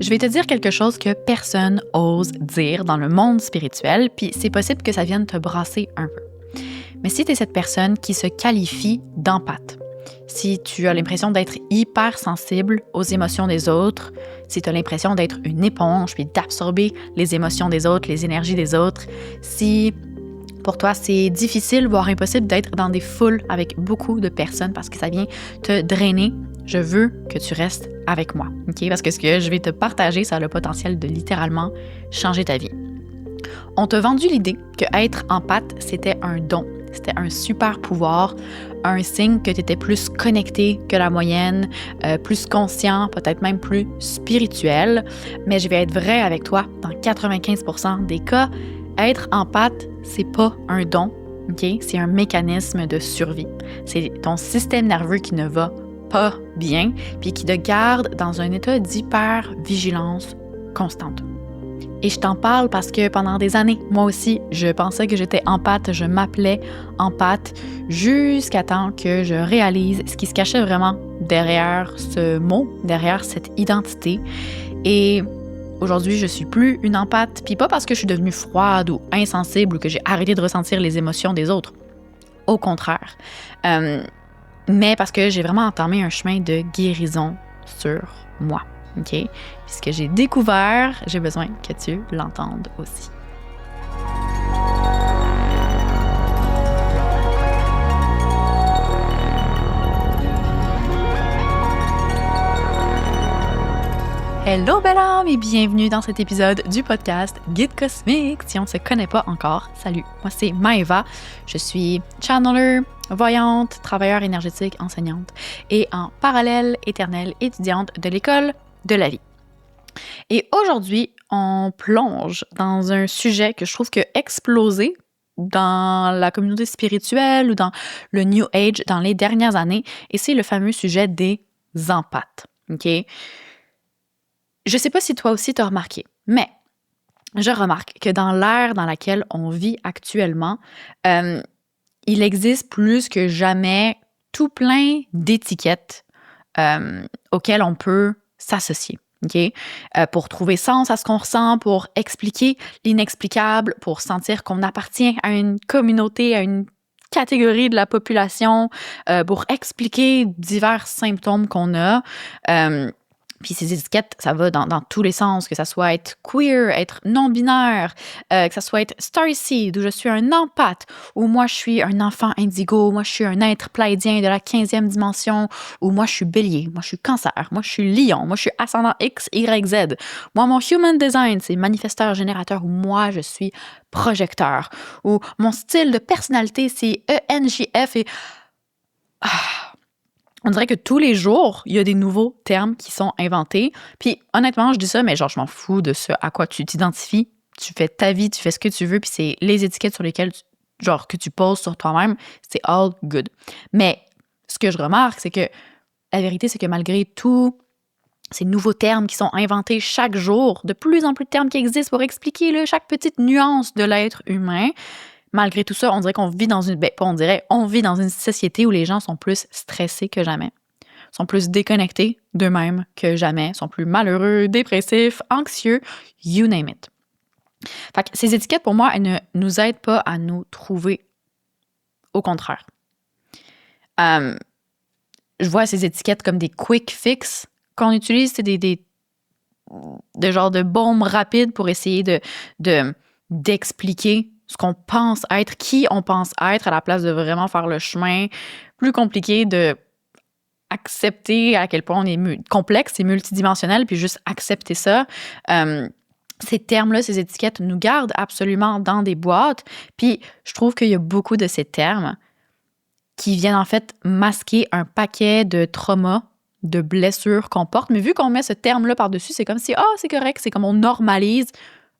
Je vais te dire quelque chose que personne ose dire dans le monde spirituel, puis c'est possible que ça vienne te brasser un peu. Mais si tu es cette personne qui se qualifie d'empathe, si tu as l'impression d'être hyper sensible aux émotions des autres, si tu as l'impression d'être une éponge puis d'absorber les émotions des autres, les énergies des autres, si pour toi c'est difficile, voire impossible d'être dans des foules avec beaucoup de personnes parce que ça vient te drainer, je veux que tu restes avec moi, OK? Parce que ce que je vais te partager, ça a le potentiel de littéralement changer ta vie. On t'a vendu l'idée que être empathe, c'était un don, c'était un super pouvoir, un signe que tu étais plus connecté que la moyenne, plus conscient, peut-être même plus spirituel. Mais je vais être vraie avec toi, dans 95% des cas, être empathe, c'est pas un don, OK? C'est un mécanisme de survie. C'est ton système nerveux qui ne va pas bien, puis qui te garde dans un état d'hyper-vigilance constante. Et je t'en parle parce que pendant des années, moi aussi, je pensais que j'étais empathe, je m'appelais empathe, jusqu'à temps que je réalise ce qui se cachait vraiment derrière ce mot, derrière cette identité. Et aujourd'hui, je suis plus une empathe, puis pas parce que je suis devenue froide ou insensible ou que j'ai arrêté de ressentir les émotions des autres. Au contraire. Mais parce que j'ai vraiment entamé un chemin de guérison sur moi, OK? Puis ce que j'ai découvert, j'ai besoin que tu l'entendes aussi. Hello belle âme et bienvenue dans cet épisode du podcast Guide Cosmique. Si on ne se connaît pas encore, salut, moi c'est Maëva, je suis channeler, voyante, travailleur énergétique, enseignante et en parallèle éternelle étudiante de l'école de la vie. Et aujourd'hui, on plonge dans un sujet que je trouve que explosé dans la communauté spirituelle ou dans le New Age dans les dernières années, et c'est le fameux sujet des empathes, OK? Je ne sais pas si toi aussi tu as remarqué, mais je remarque que dans l'ère dans laquelle on vit actuellement, il existe plus que jamais tout plein d'étiquettes auxquelles on peut s'associer. Okay? Pour trouver sens à ce qu'on ressent, pour expliquer l'inexplicable, pour sentir qu'on appartient à une communauté, à une catégorie de la population, pour expliquer divers symptômes qu'on a. Puis ces étiquettes, ça va dans tous les sens, que ça soit être queer, être non-binaire, que ça soit être starseed, où je suis un empathe, ou moi je suis un enfant indigo, moi je suis un être pléiadien de la 15e dimension, ou moi je suis bélier, moi je suis cancer, moi je suis lion, moi je suis ascendant X, Y, Z. Moi mon human design, c'est manifesteur générateur, ou moi je suis projecteur, ou mon style de personnalité, c'est ENJF et... On dirait que tous les jours, il y a des nouveaux termes qui sont inventés. Puis honnêtement, je dis ça, mais genre, je m'en fous de ce à quoi tu t'identifies. Tu fais ta vie, tu fais ce que tu veux, puis c'est les étiquettes sur lesquelles, que tu poses sur toi-même, c'est all good. Mais ce que je remarque, c'est que la vérité, c'est que malgré tous ces nouveaux termes qui sont inventés chaque jour, de plus en plus de termes qui existent pour expliquer chaque petite nuance de l'être humain, malgré tout ça, on dirait qu'on vit dans on vit dans une société où les gens sont plus stressés que jamais, sont plus déconnectés d'eux-mêmes que jamais, sont plus malheureux, dépressifs, anxieux, you name it. Fait que ces étiquettes, pour moi, elles ne nous aident pas à nous trouver. Au contraire. Je vois ces étiquettes comme des quick fix qu'on utilise, c'est des genres de bombes rapides pour essayer d'expliquer ce qu'on pense être, qui on pense être, à la place de vraiment faire le chemin plus compliqué de accepter à quel point on est complexe et multidimensionnel, puis juste accepter ça. Ces termes-là, ces étiquettes nous gardent absolument dans des boîtes, puis je trouve qu'il y a beaucoup de ces termes qui viennent en fait masquer un paquet de traumas, de blessures qu'on porte, mais vu qu'on met ce terme-là par-dessus, c'est comme si, c'est correct, c'est comme on normalise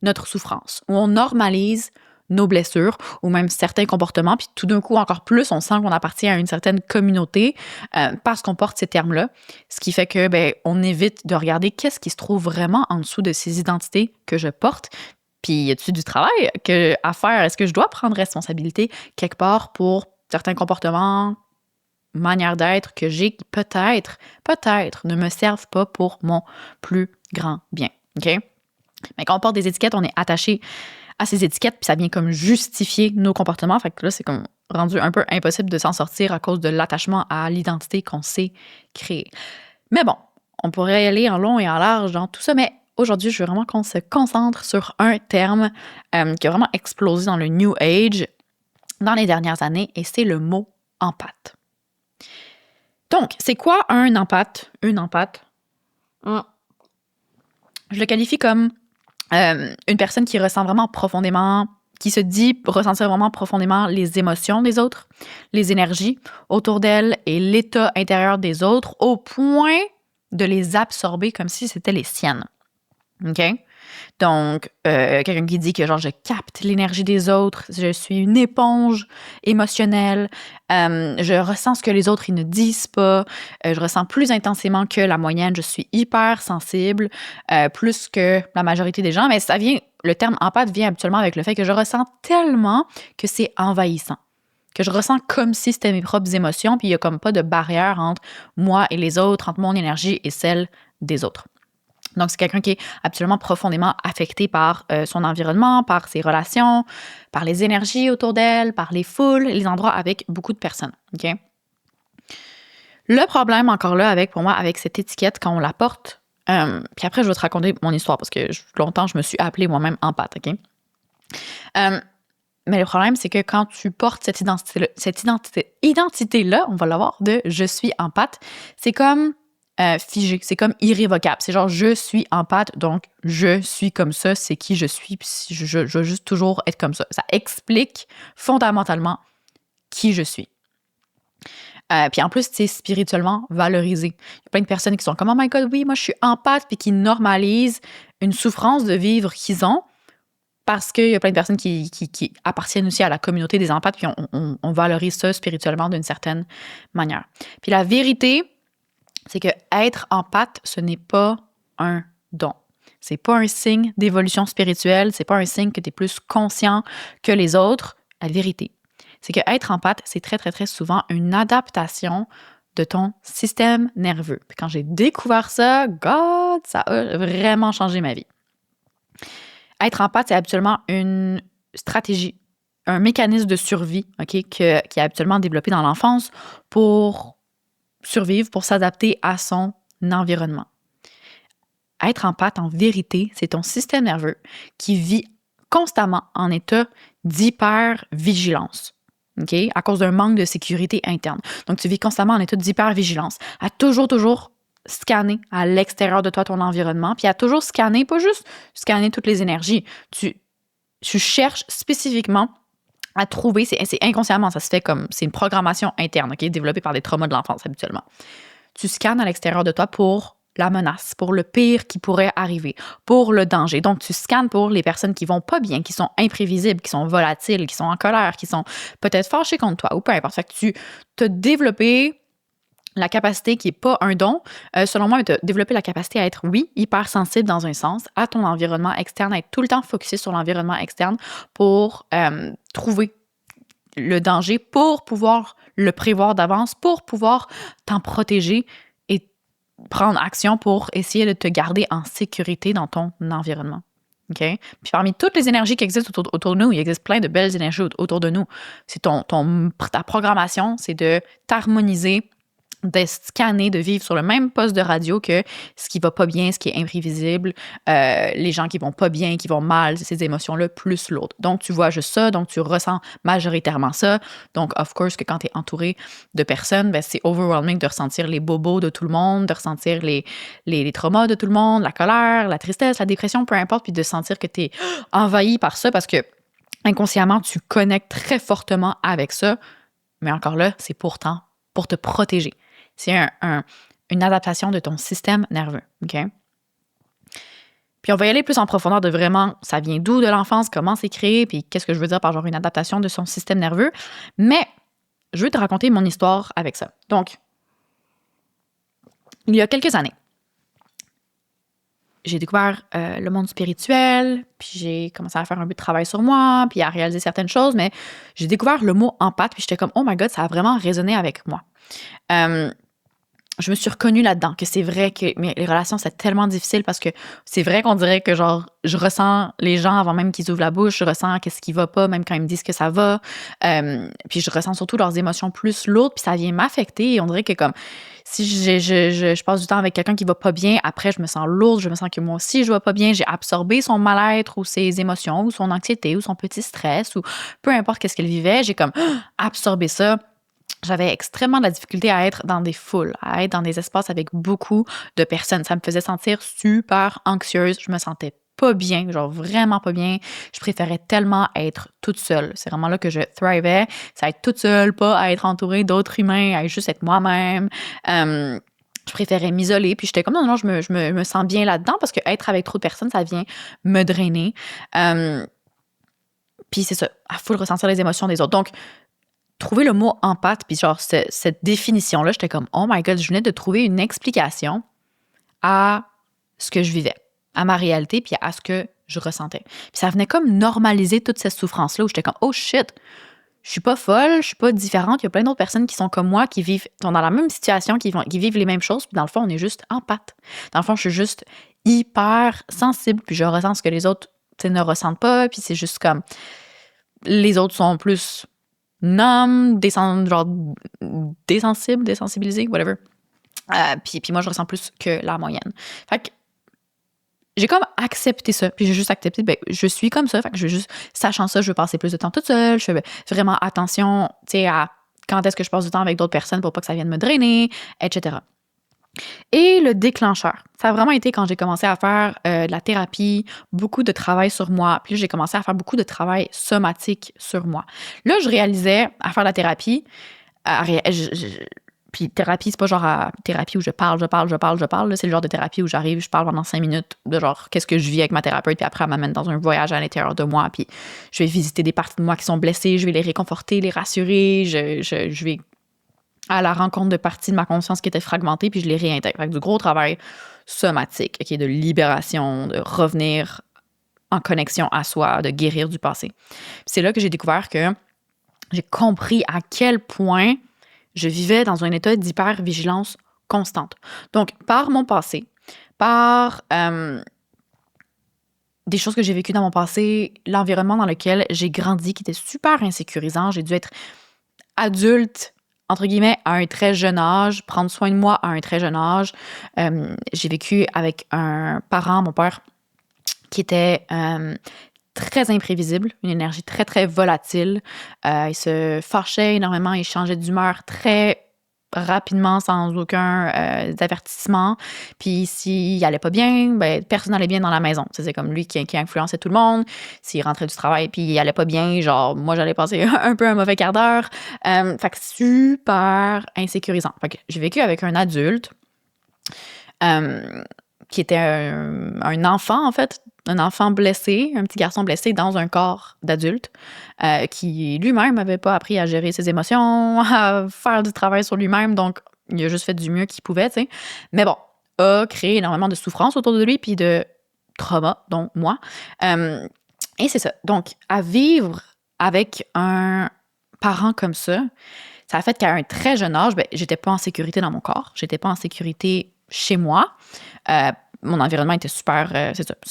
notre souffrance, ou on normalise nos blessures ou même certains comportements, puis tout d'un coup, encore plus, on sent qu'on appartient à une certaine communauté parce qu'on porte ces termes-là, ce qui fait que on évite de regarder qu'est-ce qui se trouve vraiment en dessous de ces identités que je porte, puis y a-t-il du travail à faire? Est-ce que je dois prendre responsabilité quelque part pour certains comportements manières d'être que j'ai qui peut-être ne me servent pas pour mon plus grand bien. OK? Mais quand on porte des étiquettes, on est attaché à ces étiquettes, puis ça vient comme justifier nos comportements. Fait que là, c'est comme rendu un peu impossible de s'en sortir à cause de l'attachement à l'identité qu'on s'est créée. Mais bon, on pourrait aller en long et en large dans tout ça, mais aujourd'hui, je veux vraiment qu'on se concentre sur un terme qui a vraiment explosé dans le New Age dans les dernières années, et c'est le mot empathe. Donc, c'est quoi un empathe? Une empathe? Je le qualifie comme une personne qui ressent vraiment profondément, qui se dit ressentir vraiment profondément les émotions des autres, les énergies autour d'elle et l'état intérieur des autres au point de les absorber comme si c'était les siennes. OK? Donc, quelqu'un qui dit que genre je capte l'énergie des autres, je suis une éponge émotionnelle, je ressens ce que les autres ils ne disent pas, je ressens plus intensément que la moyenne, je suis hyper sensible, plus que la majorité des gens, mais ça vient, le terme empathe vient habituellement avec le fait que je ressens tellement que c'est envahissant, que je ressens comme si c'était mes propres émotions, puis il n'y a comme pas de barrière entre moi et les autres, entre mon énergie et celle des autres. Donc, c'est quelqu'un qui est absolument profondément affecté par son environnement, par ses relations, par les énergies autour d'elle, par les foules, les endroits avec beaucoup de personnes. OK? Le problème, encore là, pour moi, avec cette étiquette, quand on la porte, puis après, je vais te raconter mon histoire parce que longtemps, je me suis appelée moi-même empathe. OK? Mais le problème, c'est que quand tu portes cette identité-là, on va l'avoir, de « je suis empathe », c'est comme figé, c'est comme irrévocable. C'est genre, je suis empathe, donc je suis comme ça, c'est qui je suis, puis je veux juste toujours être comme ça. Ça explique fondamentalement qui je suis. Puis en plus, c'est spirituellement valorisé. Il y a plein de personnes qui sont comme « Oh my God, oui, moi je suis empathe », puis qui normalisent une souffrance de vivre qu'ils ont, parce qu'il y a plein de personnes qui appartiennent aussi à la communauté des empathes, puis on valorise ça spirituellement d'une certaine manière. Puis la vérité, c'est que être empathe, ce n'est pas un don. C'est pas un signe d'évolution spirituelle, c'est pas un signe que tu es plus conscient que les autres. La vérité, c'est que être empathe, c'est très, très, très souvent une adaptation de ton système nerveux. Puis quand j'ai découvert ça, God, ça a vraiment changé ma vie. Être empathe, c'est habituellement une stratégie, un mécanisme de survie, OK, qui est habituellement développé dans l'enfance pour survivre, pour s'adapter à son environnement. Être empathe, en vérité, c'est ton système nerveux qui vit constamment en état d'hypervigilance, OK, à cause d'un manque de sécurité interne. Donc, tu vis constamment en état d'hypervigilance, à toujours scanner à l'extérieur de toi ton environnement, puis à toujours scanner, pas juste scanner toutes les énergies. Tu cherches spécifiquement à trouver, c'est inconsciemment, ça se fait comme, c'est une programmation interne, OK, développée par des traumas de l'enfance habituellement. Tu scannes à l'extérieur de toi pour la menace, pour le pire qui pourrait arriver, pour le danger. Donc, tu scannes pour les personnes qui vont pas bien, qui sont imprévisibles, qui sont volatiles, qui sont en colère, qui sont peut-être fâchées contre toi ou peu importe. Fait que tu as développé la capacité qui n'est pas un don, selon moi, tu as développé la capacité à être, oui, hypersensible dans un sens, à ton environnement externe, à être tout le temps focusé sur l'environnement externe pour trouver le danger, pour pouvoir le prévoir d'avance, pour pouvoir t'en protéger et prendre action pour essayer de te garder en sécurité dans ton environnement. OK? Puis parmi toutes les énergies qui existent autour de nous, il existe plein de belles énergies autour de nous. C'est ta programmation, c'est de t'harmoniser, de scanner, de vivre sur le même poste de radio que ce qui va pas bien, ce qui est imprévisible, les gens qui vont pas bien, qui vont mal, ces émotions-là, plus l'autre. Donc, tu vois juste ça, donc tu ressens majoritairement ça. Donc, of course, que quand tu es entouré de personnes, ben, c'est overwhelming de ressentir les bobos de tout le monde, de ressentir les traumas de tout le monde, la colère, la tristesse, la dépression, peu importe, puis de sentir que tu es envahi par ça parce que inconsciemment, tu connectes très fortement avec ça. Mais encore là, c'est pourtant pour te protéger. C'est une adaptation de ton système nerveux, OK? Puis on va y aller plus en profondeur de vraiment, ça vient d'où de l'enfance, comment c'est créé, puis qu'est-ce que je veux dire par genre une adaptation de son système nerveux. Mais je veux te raconter mon histoire avec ça. Donc, il y a quelques années, j'ai découvert le monde spirituel, puis j'ai commencé à faire un peu de travail sur moi, puis à réaliser certaines choses, mais j'ai découvert le mot empathe, puis j'étais comme, oh my God, ça a vraiment résonné avec moi. Je me suis reconnue là-dedans, que c'est vrai que les relations, c'est tellement difficile parce que c'est vrai qu'on dirait que genre, je ressens les gens avant même qu'ils ouvrent la bouche, je ressens qu'est-ce qui va pas, même quand ils me disent que ça va. Puis je ressens surtout leurs émotions plus lourdes, puis ça vient m'affecter. Et on dirait que comme si je passe du temps avec quelqu'un qui va pas bien, après je me sens lourde, je me sens que moi aussi je vais pas bien, j'ai absorbé son mal-être ou ses émotions ou son anxiété ou son petit stress ou peu importe qu'est-ce qu'elle vivait, j'ai comme absorbé ça. J'avais extrêmement de la difficulté à être dans des foules, à être dans des espaces avec beaucoup de personnes. Ça me faisait sentir super anxieuse. Je me sentais pas bien, genre vraiment pas bien. Je préférais tellement être toute seule. C'est vraiment là que je thrivais. C'est à être toute seule, pas à être entourée d'autres humains, à juste être moi-même. Je préférais m'isoler. Puis j'étais comme, non, je me sens bien là-dedans parce que être avec trop de personnes, ça vient me drainer. Puis c'est ça, à full ressentir les émotions des autres. Donc, trouver le mot empathe, puis genre cette définition-là, j'étais comme, oh my God, je venais de trouver une explication à ce que je vivais, à ma réalité, puis à ce que je ressentais. Puis ça venait comme normaliser toute cette souffrance-là, où j'étais comme, oh shit, je suis pas folle, je suis pas différente, il y a plein d'autres personnes qui sont comme moi, qui sont dans la même situation, qui vivent les mêmes choses, puis dans le fond, on est juste empathe. Dans le fond, je suis juste hyper sensible, puis je ressens ce que les autres ne ressentent pas, puis c'est juste comme, les autres sont plus genre désensibilisé, whatever. Puis moi, je ressens plus que la moyenne. Fait que j'ai comme accepté ça. Puis j'ai juste accepté, ben, je suis comme ça. Fait que je veux juste, sachant ça, je veux passer plus de temps toute seule. Je fais vraiment attention, tu sais, à quand est-ce que je passe du temps avec d'autres personnes pour pas que ça vienne me drainer, etc. Et le déclencheur, ça a vraiment été quand j'ai commencé à faire de la thérapie, beaucoup de travail sur moi. Puis là, j'ai commencé à faire beaucoup de travail somatique sur moi. Là, je réalisais à faire de la thérapie, puis thérapie, c'est pas genre thérapie où je parle. Là, c'est le genre de thérapie où j'arrive, je parle pendant 5 minutes de genre qu'est-ce que je vis avec ma thérapeute, puis après, elle m'amène dans un voyage à l'intérieur de moi, puis je vais visiter des parties de moi qui sont blessées, je vais les réconforter, les rassurer, je vais à la rencontre de parties de ma conscience qui étaient fragmentées, puis je les réintègre. Avec du gros travail somatique, de libération, de revenir en connexion à soi, de guérir du passé. Puis c'est là que j'ai découvert que j'ai compris à quel point je vivais dans un état d'hypervigilance constante. Donc, par mon passé, par des choses que j'ai vécues dans mon passé, l'environnement dans lequel j'ai grandi qui était super insécurisant, j'ai dû être adulte entre guillemets, à un très jeune âge, prendre soin de moi à un très jeune âge. J'ai vécu avec un parent, mon père, qui était très imprévisible, une énergie très, très volatile. Il se fâchait énormément, il changeait d'humeur très rapidement, sans aucun avertissement. Puis s'il allait pas bien, ben, personne n'allait bien dans la maison. C'est comme lui qui influençait tout le monde. S'il rentrait du travail puis il allait pas bien, genre moi j'allais passer un peu un mauvais quart d'heure. Fait que super insécurisant. Fait que j'ai vécu avec un adulte qui était un enfant, en fait, un enfant blessé, un petit garçon blessé dans un corps d'adulte, qui lui-même n'avait pas appris à gérer ses émotions, à faire du travail sur lui-même, donc il a juste fait du mieux qu'il pouvait, tu sais. Mais bon, a créé énormément de souffrance autour de lui, puis de trauma, dont moi. Et c'est ça. Donc, à vivre avec un parent comme ça a fait qu'à un très jeune âge, ben, j'étais pas en sécurité dans mon corps, j'étais pas en sécurité chez moi. Mon environnement était super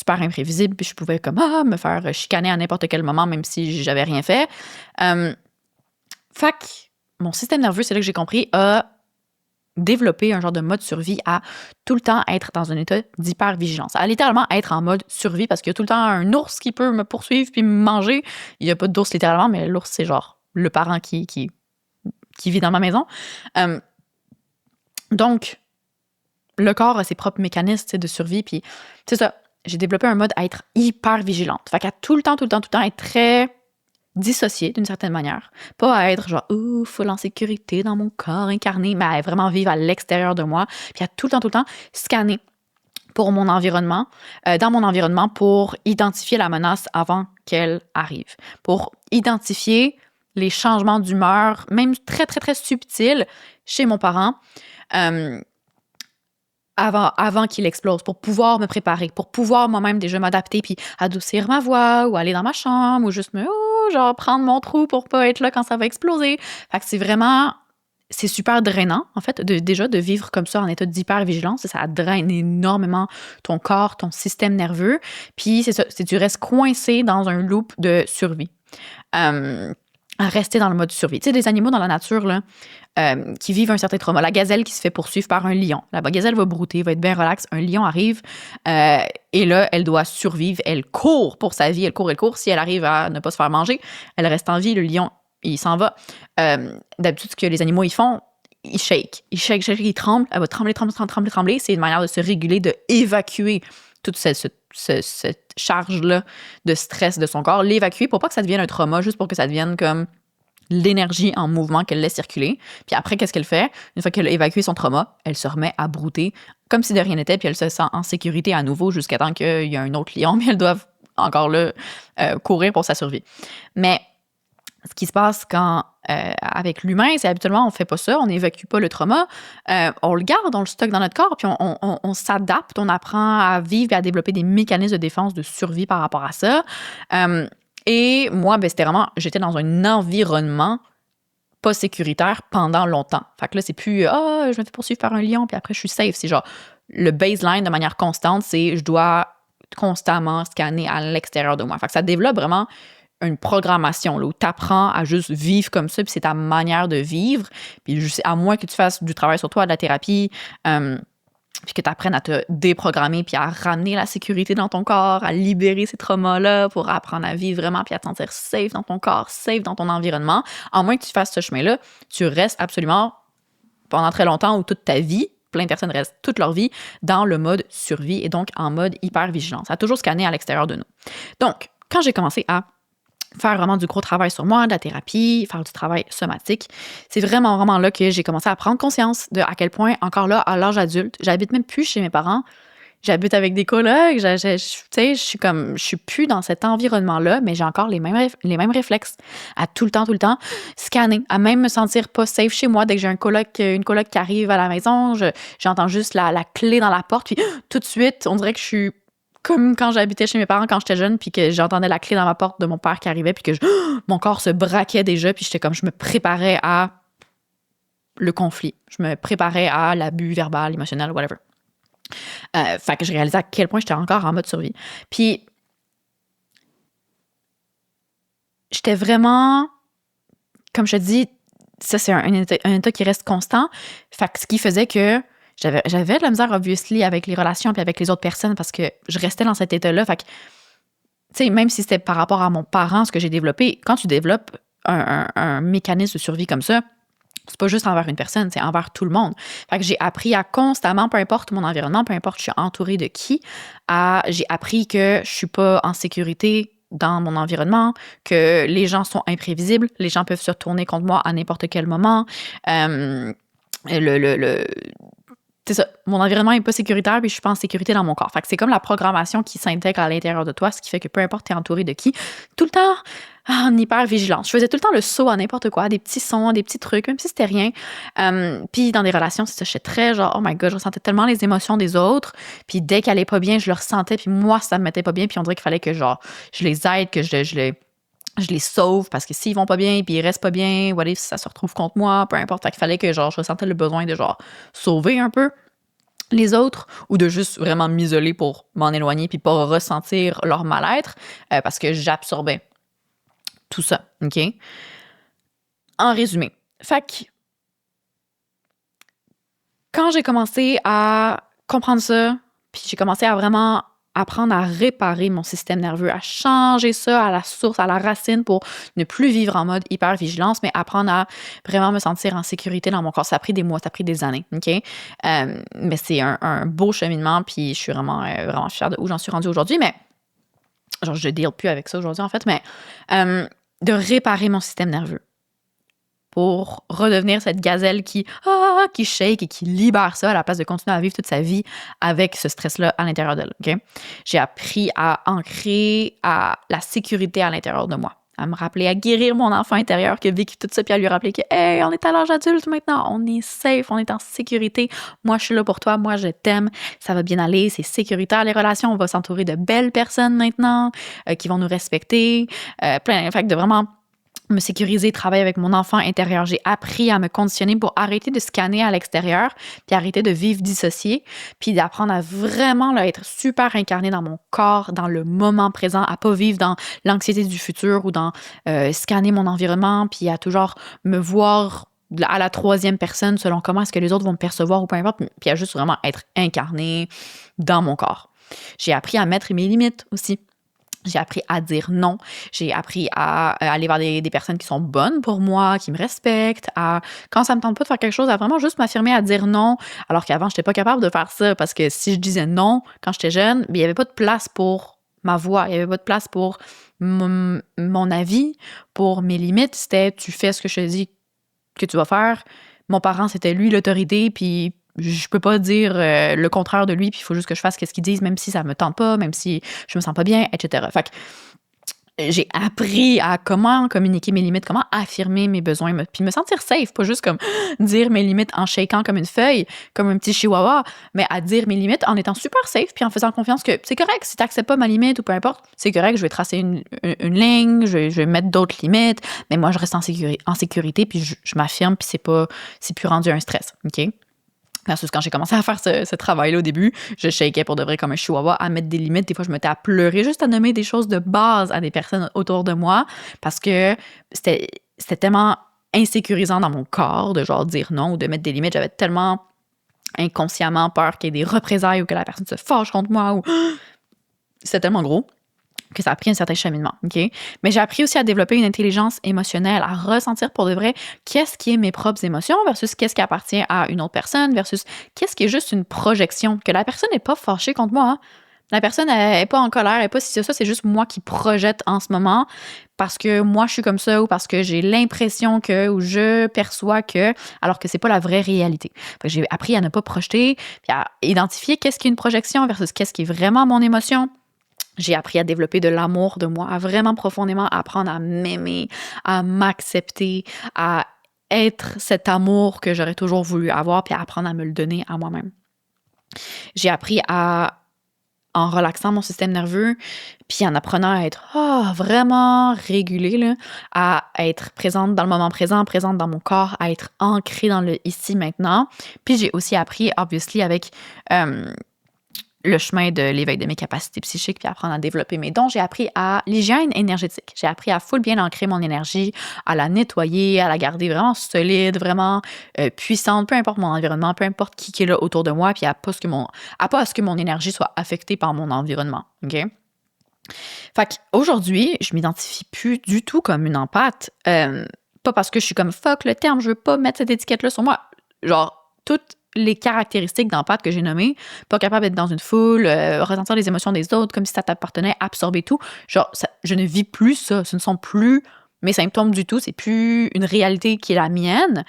imprévisible, puis je pouvais comme me faire chicaner à n'importe quel moment, même si j'avais rien fait. Fait que mon système nerveux, c'est là que j'ai compris, a développé un genre de mode survie à tout le temps être dans un état d'hypervigilance. À littéralement être en mode survie parce qu'il y a tout le temps un ours qui peut me poursuivre puis me manger. Il n'y a pas d'ours littéralement, mais l'ours, c'est genre le parent qui vit dans ma maison. Donc, le corps a ses propres mécanismes de survie, puis c'est ça, j'ai développé un mode à être hyper vigilante. Fait qu'à tout le temps être très dissociée d'une certaine manière. Pas à être genre, full en sécurité dans mon corps incarné, mais à vraiment vivre à l'extérieur de moi, puis à tout le temps scanner pour mon environnement, dans mon environnement, pour identifier la menace avant qu'elle arrive. Pour identifier les changements d'humeur, même très, très, très subtils chez mon parent, avant qu'il explose, pour pouvoir me préparer, pour pouvoir moi-même déjà m'adapter puis adoucir ma voix ou aller dans ma chambre ou juste genre prendre mon trou pour pas être là quand ça va exploser. Fait que c'est super drainant, en fait, déjà de vivre comme ça en état d'hypervigilance. Ça draine énormément ton corps, ton système nerveux. Puis c'est ça, tu restes coincé dans un loop de survie. À rester dans le mode survie. Tu sais, des animaux dans la nature, là, qui vivent un certain trauma. La gazelle qui se fait poursuivre par un lion. La gazelle va brouter, va être bien relax. Un lion arrive et là, elle doit survivre. Elle court pour sa vie. Elle court. Si elle arrive à ne pas se faire manger, elle reste en vie. Le lion, il s'en va. D'habitude, ce que les animaux, ils font, ils shake. Ils tremblent. Elle va trembler. C'est une manière de se réguler, d'évacuer toute cette charge-là de stress de son corps, l'évacuer pour pas que ça devienne un trauma, juste pour que ça devienne comme l'énergie en mouvement qu'elle laisse circuler. Puis après, qu'est-ce qu'elle fait? Une fois qu'elle a évacué son trauma, elle se remet à brouter comme si de rien n'était, puis elle se sent en sécurité à nouveau jusqu'à temps qu'il y a un autre lion, mais elles doivent encore là courir pour sa survie. Mais ce qui se passe avec l'humain, c'est habituellement, on fait pas ça, on n'évacue pas le trauma, on le garde, on le stocke dans notre corps, puis on s'adapte, on apprend à vivre et à développer des mécanismes de défense, de survie par rapport à ça. Et moi, c'était vraiment, j'étais dans un environnement pas sécuritaire pendant longtemps. Fait que là, c'est plus, je me fais poursuivre par un lion, puis après, je suis safe. C'est genre, le baseline de manière constante, c'est je dois constamment scanner à l'extérieur de moi. Fait que ça développe vraiment une programmation là, où tu apprends à juste vivre comme ça, puis c'est ta manière de vivre. Puis à moins que tu fasses du travail sur toi, de la thérapie, puis que tu apprennes à te déprogrammer, puis à ramener la sécurité dans ton corps, à libérer ces traumas-là pour apprendre à vivre vraiment, puis à te sentir safe dans ton corps, safe dans ton environnement. À moins que tu fasses ce chemin-là, tu restes absolument pendant très longtemps ou toute ta vie, plein de personnes restent toute leur vie dans le mode survie et donc en mode hyper-vigilance, à toujours scanner à l'extérieur de nous. Donc, quand j'ai commencé à faire vraiment du gros travail sur moi, de la thérapie, faire du travail somatique. C'est vraiment là que j'ai commencé à prendre conscience de à quel point, encore là, à l'âge adulte, j'habite même plus chez mes parents. J'habite avec des colocs, je suis plus dans cet environnement-là, mais j'ai encore les mêmes réflexes à tout le temps scanner, à même me sentir pas safe chez moi dès que j'ai une coloc qui arrive à la maison, j'entends juste la clé dans la porte, puis tout de suite, on dirait que je suis comme quand j'habitais chez mes parents quand j'étais jeune, puis que j'entendais la clé dans ma porte de mon père qui arrivait, puis que mon corps se braquait déjà, puis j'étais comme, je me préparais à le conflit. Je me préparais à l'abus verbal, émotionnel, whatever. Fait que je réalisais à quel point j'étais encore en mode survie. Puis, j'étais vraiment, comme je te dis, ça c'est un état qui reste constant. Fait que ce qui faisait que j'avais de la misère, obviously, avec les relations puis avec les autres personnes parce que je restais dans cet état-là. Fait que, tu sais, même si c'était par rapport à mon parent, ce que j'ai développé, quand tu développes un mécanisme de survie comme ça, c'est pas juste envers une personne, c'est envers tout le monde. Fait que j'ai appris à constamment, peu importe mon environnement, peu importe je suis entourée de qui, j'ai appris que je suis pas en sécurité dans mon environnement, que les gens sont imprévisibles, les gens peuvent se retourner contre moi à n'importe quel moment. C'est ça, mon environnement n'est pas sécuritaire puis je suis pas en sécurité dans mon corps. Fait que c'est comme la programmation qui s'intègre à l'intérieur de toi, ce qui fait que peu importe t'es entouré de qui, tout le temps en hyper vigilance. Je faisais tout le temps le saut à n'importe quoi, des petits sons, des petits trucs, même si c'était rien. Puis dans des relations, c'est ça, j'étais très genre, oh my god, je ressentais tellement les émotions des autres. Puis dès qu'elle allait pas bien, je le ressentais. Puis moi, ça me mettait pas bien. Puis on dirait qu'il fallait que genre, je les aide, que je les sauve parce que s'ils vont pas bien puis ils restent pas bien, what if ça se retrouve contre moi, peu importe. Fait qu'il fallait que genre je ressentais le besoin de genre sauver un peu les autres ou de juste vraiment m'isoler pour m'en éloigner puis pas ressentir leur mal-être parce que j'absorbais tout ça, OK? En résumé, fait que quand j'ai commencé à comprendre ça, puis j'ai commencé à vraiment apprendre à réparer mon système nerveux, à changer ça à la source, à la racine pour ne plus vivre en mode hyper-vigilance, mais apprendre à vraiment me sentir en sécurité dans mon corps. Ça a pris des mois, ça a pris des années, OK? Mais c'est un beau cheminement, puis je suis vraiment fière de où j'en suis rendue aujourd'hui, mais genre, je ne deal plus avec ça aujourd'hui, en fait, mais de réparer mon système nerveux pour redevenir cette gazelle qui shake et qui libère ça à la place de continuer à vivre toute sa vie avec ce stress-là à l'intérieur d'elle. Okay? J'ai appris à ancrer la sécurité à l'intérieur de moi, à me rappeler, à guérir mon enfant intérieur qui a vécu tout ça, puis à lui rappeler que, hey, on est à l'âge adulte maintenant, on est safe, on est en sécurité. Moi, je suis là pour toi, moi, je t'aime, ça va bien aller, c'est sécuritaire, les relations, on va s'entourer de belles personnes maintenant qui vont nous respecter. Fait que de vraiment me sécuriser, travailler avec mon enfant intérieur. J'ai appris à me conditionner pour arrêter de scanner à l'extérieur, puis arrêter de vivre dissocié, puis d'apprendre à vraiment là, être super incarné dans mon corps, dans le moment présent, à pas vivre dans l'anxiété du futur ou dans scanner mon environnement, puis à toujours me voir à la troisième personne selon comment est-ce que les autres vont me percevoir ou peu importe, puis à juste vraiment être incarné dans mon corps. J'ai appris à mettre mes limites aussi. J'ai appris à dire non. J'ai appris à aller vers des personnes qui sont bonnes pour moi, qui me respectent, quand ça me tente pas de faire quelque chose, à vraiment juste m'affirmer à dire non, alors qu'avant, j'étais pas capable de faire ça parce que si je disais non quand j'étais jeune, il y avait pas de place pour ma voix, il y avait pas de place pour mon avis, pour mes limites. C'était tu fais ce que je te dis que tu vas faire. Mon parent, c'était lui l'autorité, puis je peux pas dire le contraire de lui, puis il faut juste que je fasse ce qu'ils disent, même si ça me tente pas, même si je me sens pas bien, etc. Fait que j'ai appris à comment communiquer mes limites, comment affirmer mes besoins, puis me sentir safe, pas juste comme dire mes limites en shakant comme une feuille, comme un petit chihuahua, mais à dire mes limites en étant super safe, puis en faisant confiance que c'est correct, si t'acceptes pas ma limite ou peu importe, c'est correct, je vais tracer une ligne, je vais mettre d'autres limites, mais moi je reste en sécurité, puis je m'affirme, puis c'est plus rendu un stress, OK? Versus quand j'ai commencé à faire ce travail-là au début, je shakais pour de vrai comme un chihuahua, à mettre des limites. Des fois, je me mettais à pleurer juste à nommer des choses de base à des personnes autour de moi parce que c'était tellement insécurisant dans mon corps de genre dire non ou de mettre des limites. J'avais tellement inconsciemment peur qu'il y ait des représailles ou que la personne se fâche contre moi ou c'était tellement gros que ça a pris un certain cheminement, OK? Mais j'ai appris aussi à développer une intelligence émotionnelle, à ressentir pour de vrai qu'est-ce qui est mes propres émotions versus qu'est-ce qui appartient à une autre personne versus qu'est-ce qui est juste une projection, que la personne n'est pas fâchée contre moi, hein? La personne n'est pas en colère, elle n'est pas si c'est juste moi qui projette en ce moment parce que moi je suis comme ça ou parce que j'ai l'impression que ou je perçois que, alors que c'est pas la vraie réalité. Fait que j'ai appris à ne pas projeter, puis à identifier qu'est-ce qui est une projection versus qu'est-ce qui est vraiment mon émotion. J'ai appris à développer de l'amour de moi, à vraiment profondément apprendre à m'aimer, à m'accepter, à être cet amour que j'aurais toujours voulu avoir, puis à apprendre à me le donner à moi-même. J'ai appris en relaxant mon système nerveux, puis en apprenant à être vraiment régulée, là, à être présente dans le moment présent, présente dans mon corps, à être ancrée dans le ici, maintenant. Puis j'ai aussi appris, obviously, avec le chemin de l'éveil de mes capacités psychiques puis apprendre à développer mes dons. J'ai appris à l'hygiène énergétique. J'ai appris à full bien ancrer mon énergie, à la nettoyer, à la garder vraiment solide, vraiment puissante, peu importe mon environnement, peu importe qui est là autour de moi, puis à pas à ce que mon énergie soit affectée par mon environnement. OK? Fait qu'aujourd'hui, je m'identifie plus du tout comme une empathe. Pas parce que je suis comme fuck le terme, je veux pas mettre cette étiquette-là sur moi. Genre, toutes les caractéristiques d'empathe que j'ai nommées, pas capable d'être dans une foule, ressentir les émotions des autres comme si ça t'appartenait, absorber tout. Genre, je ne vis plus ça. Ce ne sont plus mes symptômes du tout. C'est plus une réalité qui est la mienne.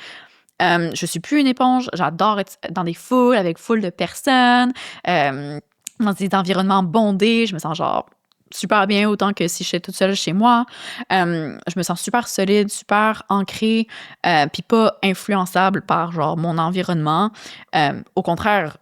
Je suis plus une éponge. J'adore être dans des foules avec foule de personnes, dans des environnements bondés. Je me sens genre super bien autant que si j'étais toute seule chez moi. Je me sens super solide, super ancrée, puis pas influençable par genre mon environnement. Au contraire,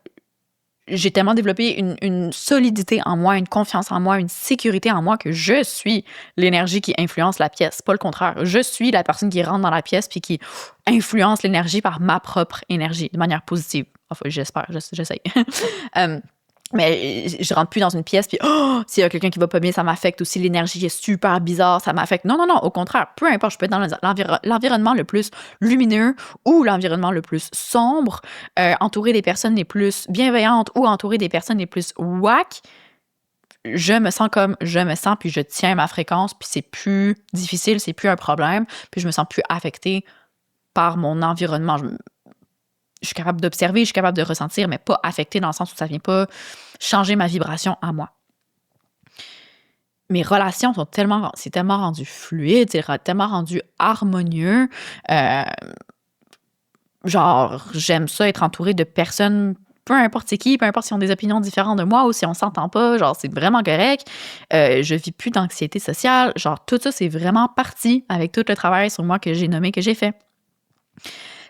j'ai tellement développé une solidité en moi, une confiance en moi, une sécurité en moi que je suis l'énergie qui influence la pièce, pas le contraire. Je suis la personne qui rentre dans la pièce puis qui influence l'énergie par ma propre énergie, de manière positive. Enfin, j'espère, j'essaye. Mais je rentre plus dans une pièce, puis s'il y a quelqu'un qui va pas bien, ça m'affecte. Ou si l'énergie est super bizarre, ça m'affecte. Non, au contraire, peu importe, je peux être dans l'environnement le plus lumineux ou l'environnement le plus sombre, entourer des personnes les plus bienveillantes ou entourer des personnes les plus whack. Je me sens comme je me sens, puis je tiens ma fréquence, puis c'est plus difficile, c'est plus un problème, puis je me sens plus affectée par mon environnement. Je suis capable d'observer, je suis capable de ressentir, mais pas affectée dans le sens où ça vient pas changer ma vibration à moi. Mes relations c'est tellement rendu fluide, c'est tellement rendu harmonieux. Genre, j'aime ça être entourée de personnes peu importe c'est qui, peu importe si on a des opinions différentes de moi ou si on s'entend pas, genre, c'est vraiment correct. Je vis plus d'anxiété sociale. Genre, tout ça, c'est vraiment parti avec tout le travail sur moi que j'ai nommé, que j'ai fait.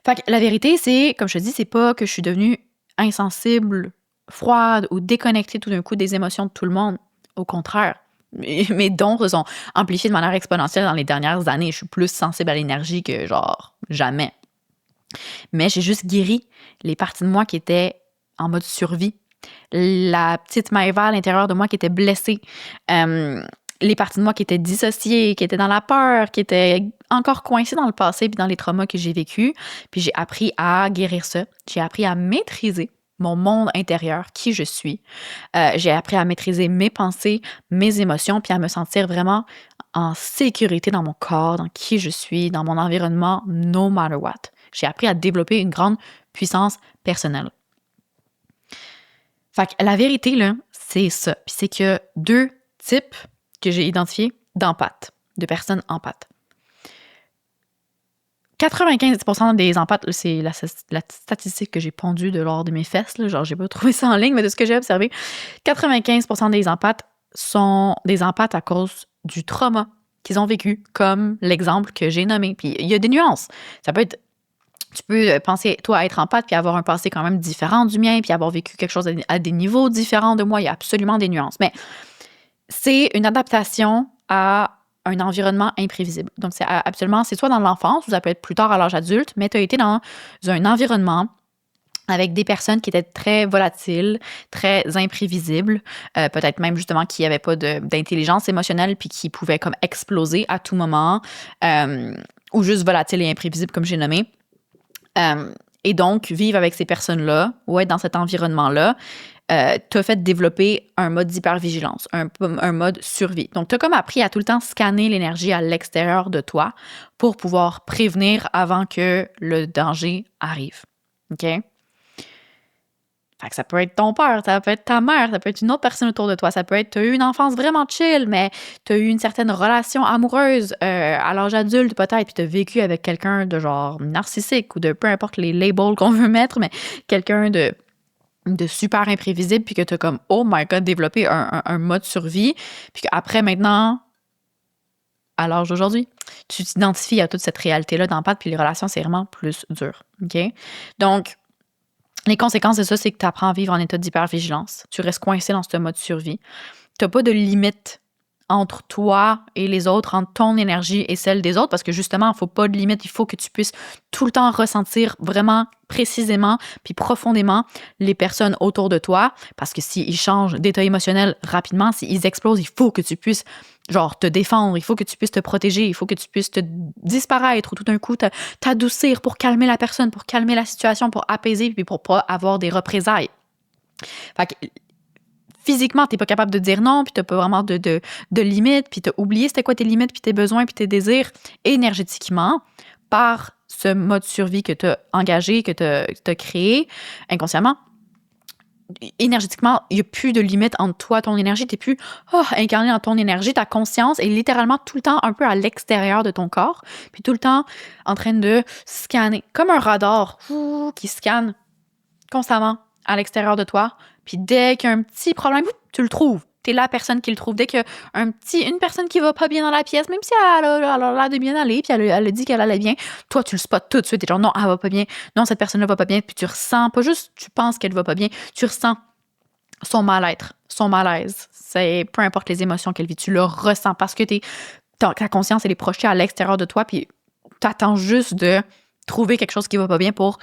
Fait que la vérité, c'est, comme je te dis, c'est pas que je suis devenue insensible, froide ou déconnectée tout d'un coup des émotions de tout le monde. Au contraire. Mes dons se sont amplifiés de manière exponentielle dans les dernières années. Je suis plus sensible à l'énergie que, genre, jamais. Mais j'ai juste guéri les parties de moi qui étaient en mode survie. La petite Maëva à l'intérieur de moi qui était blessée. Les parties de moi qui étaient dissociées, qui étaient dans la peur, qui étaient encore coincées dans le passé puis dans les traumas que j'ai vécus. Puis j'ai appris à guérir ça. J'ai appris à maîtriser mon monde intérieur, qui je suis. J'ai appris à maîtriser mes pensées, mes émotions, puis à me sentir vraiment en sécurité dans mon corps, dans qui je suis, dans mon environnement, no matter what. J'ai appris à développer une grande puissance personnelle. Fait que la vérité, là, c'est ça. Puis c'est qu'il y a 2 types que j'ai identifiés d'empathes, de personnes empathes. 95% des empathes, c'est la statistique que j'ai pondue de lors de mes fesses, là, genre j'ai pas trouvé ça en ligne, mais de ce que j'ai observé, 95% des empathes sont des empathes à cause du trauma qu'ils ont vécu, comme l'exemple que j'ai nommé. Puis il y a des nuances. Ça peut être, tu peux penser, toi, être empathe, puis avoir un passé quand même différent du mien, puis avoir vécu quelque chose à des niveaux différents de moi. Il y a absolument des nuances. Mais c'est une adaptation à un environnement imprévisible. Donc, c'est soit dans l'enfance, ou ça peut être plus tard à l'âge adulte, mais tu as été dans un environnement avec des personnes qui étaient très volatiles, très imprévisibles, peut-être même justement qui n'avaient pas d'intelligence émotionnelle puis qui pouvaient comme exploser à tout moment, ou juste volatiles et imprévisibles comme j'ai nommé. Et donc, vivre avec ces personnes-là ou être dans cet environnement-là, t'as fait développer un mode d'hypervigilance, un mode survie. Donc, t'as comme appris à tout le temps scanner l'énergie à l'extérieur de toi pour pouvoir prévenir avant que le danger arrive. OK? Fait que ça peut être ton père, ça peut être ta mère, ça peut être une autre personne autour de toi, ça peut être t'as eu une enfance vraiment chill, mais t'as eu une certaine relation amoureuse à l'âge adulte peut-être, puis t'as vécu avec quelqu'un de genre narcissique ou de peu importe les labels qu'on veut mettre, mais quelqu'un de super imprévisible, puis que t'as comme, oh my God, développé un mode survie, puis qu'après maintenant, à l'âge d'aujourd'hui, tu t'identifies à toute cette réalité-là d'empathie, puis les relations, c'est vraiment plus dur. OK? Donc, les conséquences de ça, c'est que tu apprends à vivre en état d'hypervigilance. Tu restes coincé dans ce mode survie. Tu n'as pas de limite entre toi et les autres, entre ton énergie et celle des autres, parce que justement, il ne faut pas de limite. Il faut que tu puisses tout le temps ressentir vraiment précisément puis profondément les personnes autour de toi, parce que s'ils changent d'état émotionnel rapidement, s'ils explosent, il faut que tu puisses genre te défendre, il faut que tu puisses te protéger, il faut que tu puisses te disparaître ou tout d'un coup t'adoucir pour calmer la personne, pour calmer la situation, pour apaiser puis pour pas avoir des représailles. Fait que physiquement, t'es pas capable de dire non, puis t'as pas vraiment de limites, puis t'as oublié c'était quoi tes limites, puis tes besoins, puis tes désirs énergétiquement par ce mode survie que t'as engagé, que t'as créé inconsciemment. Énergétiquement, il n'y a plus de limite entre toi et ton énergie. Tu n'es plus incarné dans ton énergie. Ta conscience est littéralement tout le temps un peu à l'extérieur de ton corps, puis tout le temps en train de scanner, comme un radar qui scanne constamment à l'extérieur de toi. Puis dès qu'il y a un petit problème, tu le trouves. Tu es la personne qui le trouve. Dès qu'il y a une personne qui va pas bien dans la pièce, même si elle a l'air de bien aller, puis elle a dit qu'elle allait bien, toi, tu le spots tout de suite. T'es genre, non, elle va pas bien. Non, cette personne-là va pas bien. Puis tu ressens, pas juste tu penses qu'elle va pas bien, tu ressens son mal-être, son malaise. C'est peu importe les émotions qu'elle vit, tu le ressens parce que ta conscience, elle est projetée à l'extérieur de toi, puis tu attends juste de trouver quelque chose qui va pas bien pour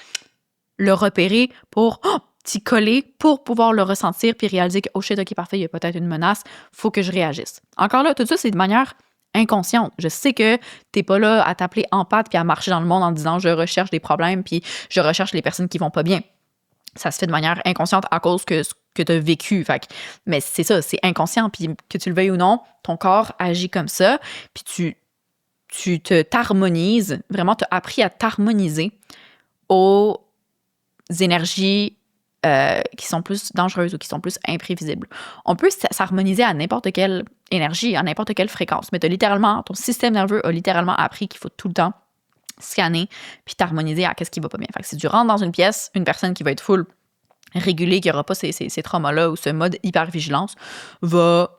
le repérer, pour t'y coller, pour pouvoir le ressentir, puis réaliser que, oh shit, ok, parfait, il y a peut-être une menace, faut que je réagisse. Encore là, tout ça, c'est de manière inconsciente. Je sais que t'es pas là à t'appeler empathe puis à marcher dans le monde en disant je recherche des problèmes puis je recherche les personnes qui vont pas bien. Ça se fait de manière inconsciente à cause que tu as vécu. Mais c'est ça, c'est inconscient. Puis que tu le veuilles ou non, ton corps agit comme ça. Puis tu t'harmonises. Vraiment, tu as appris à t'harmoniser aux énergies qui sont plus dangereuses ou qui sont plus imprévisibles. On peut s'harmoniser à n'importe quelle énergie, à n'importe quelle fréquence. Mais ton système nerveux a littéralement appris qu'il faut tout le temps scanner puis t'harmoniser à qu'est-ce qui va pas bien. Fait que si tu rentres dans une pièce, une personne qui va être full régulé, qui n'aura pas ces traumas-là ou ce mode hypervigilance, va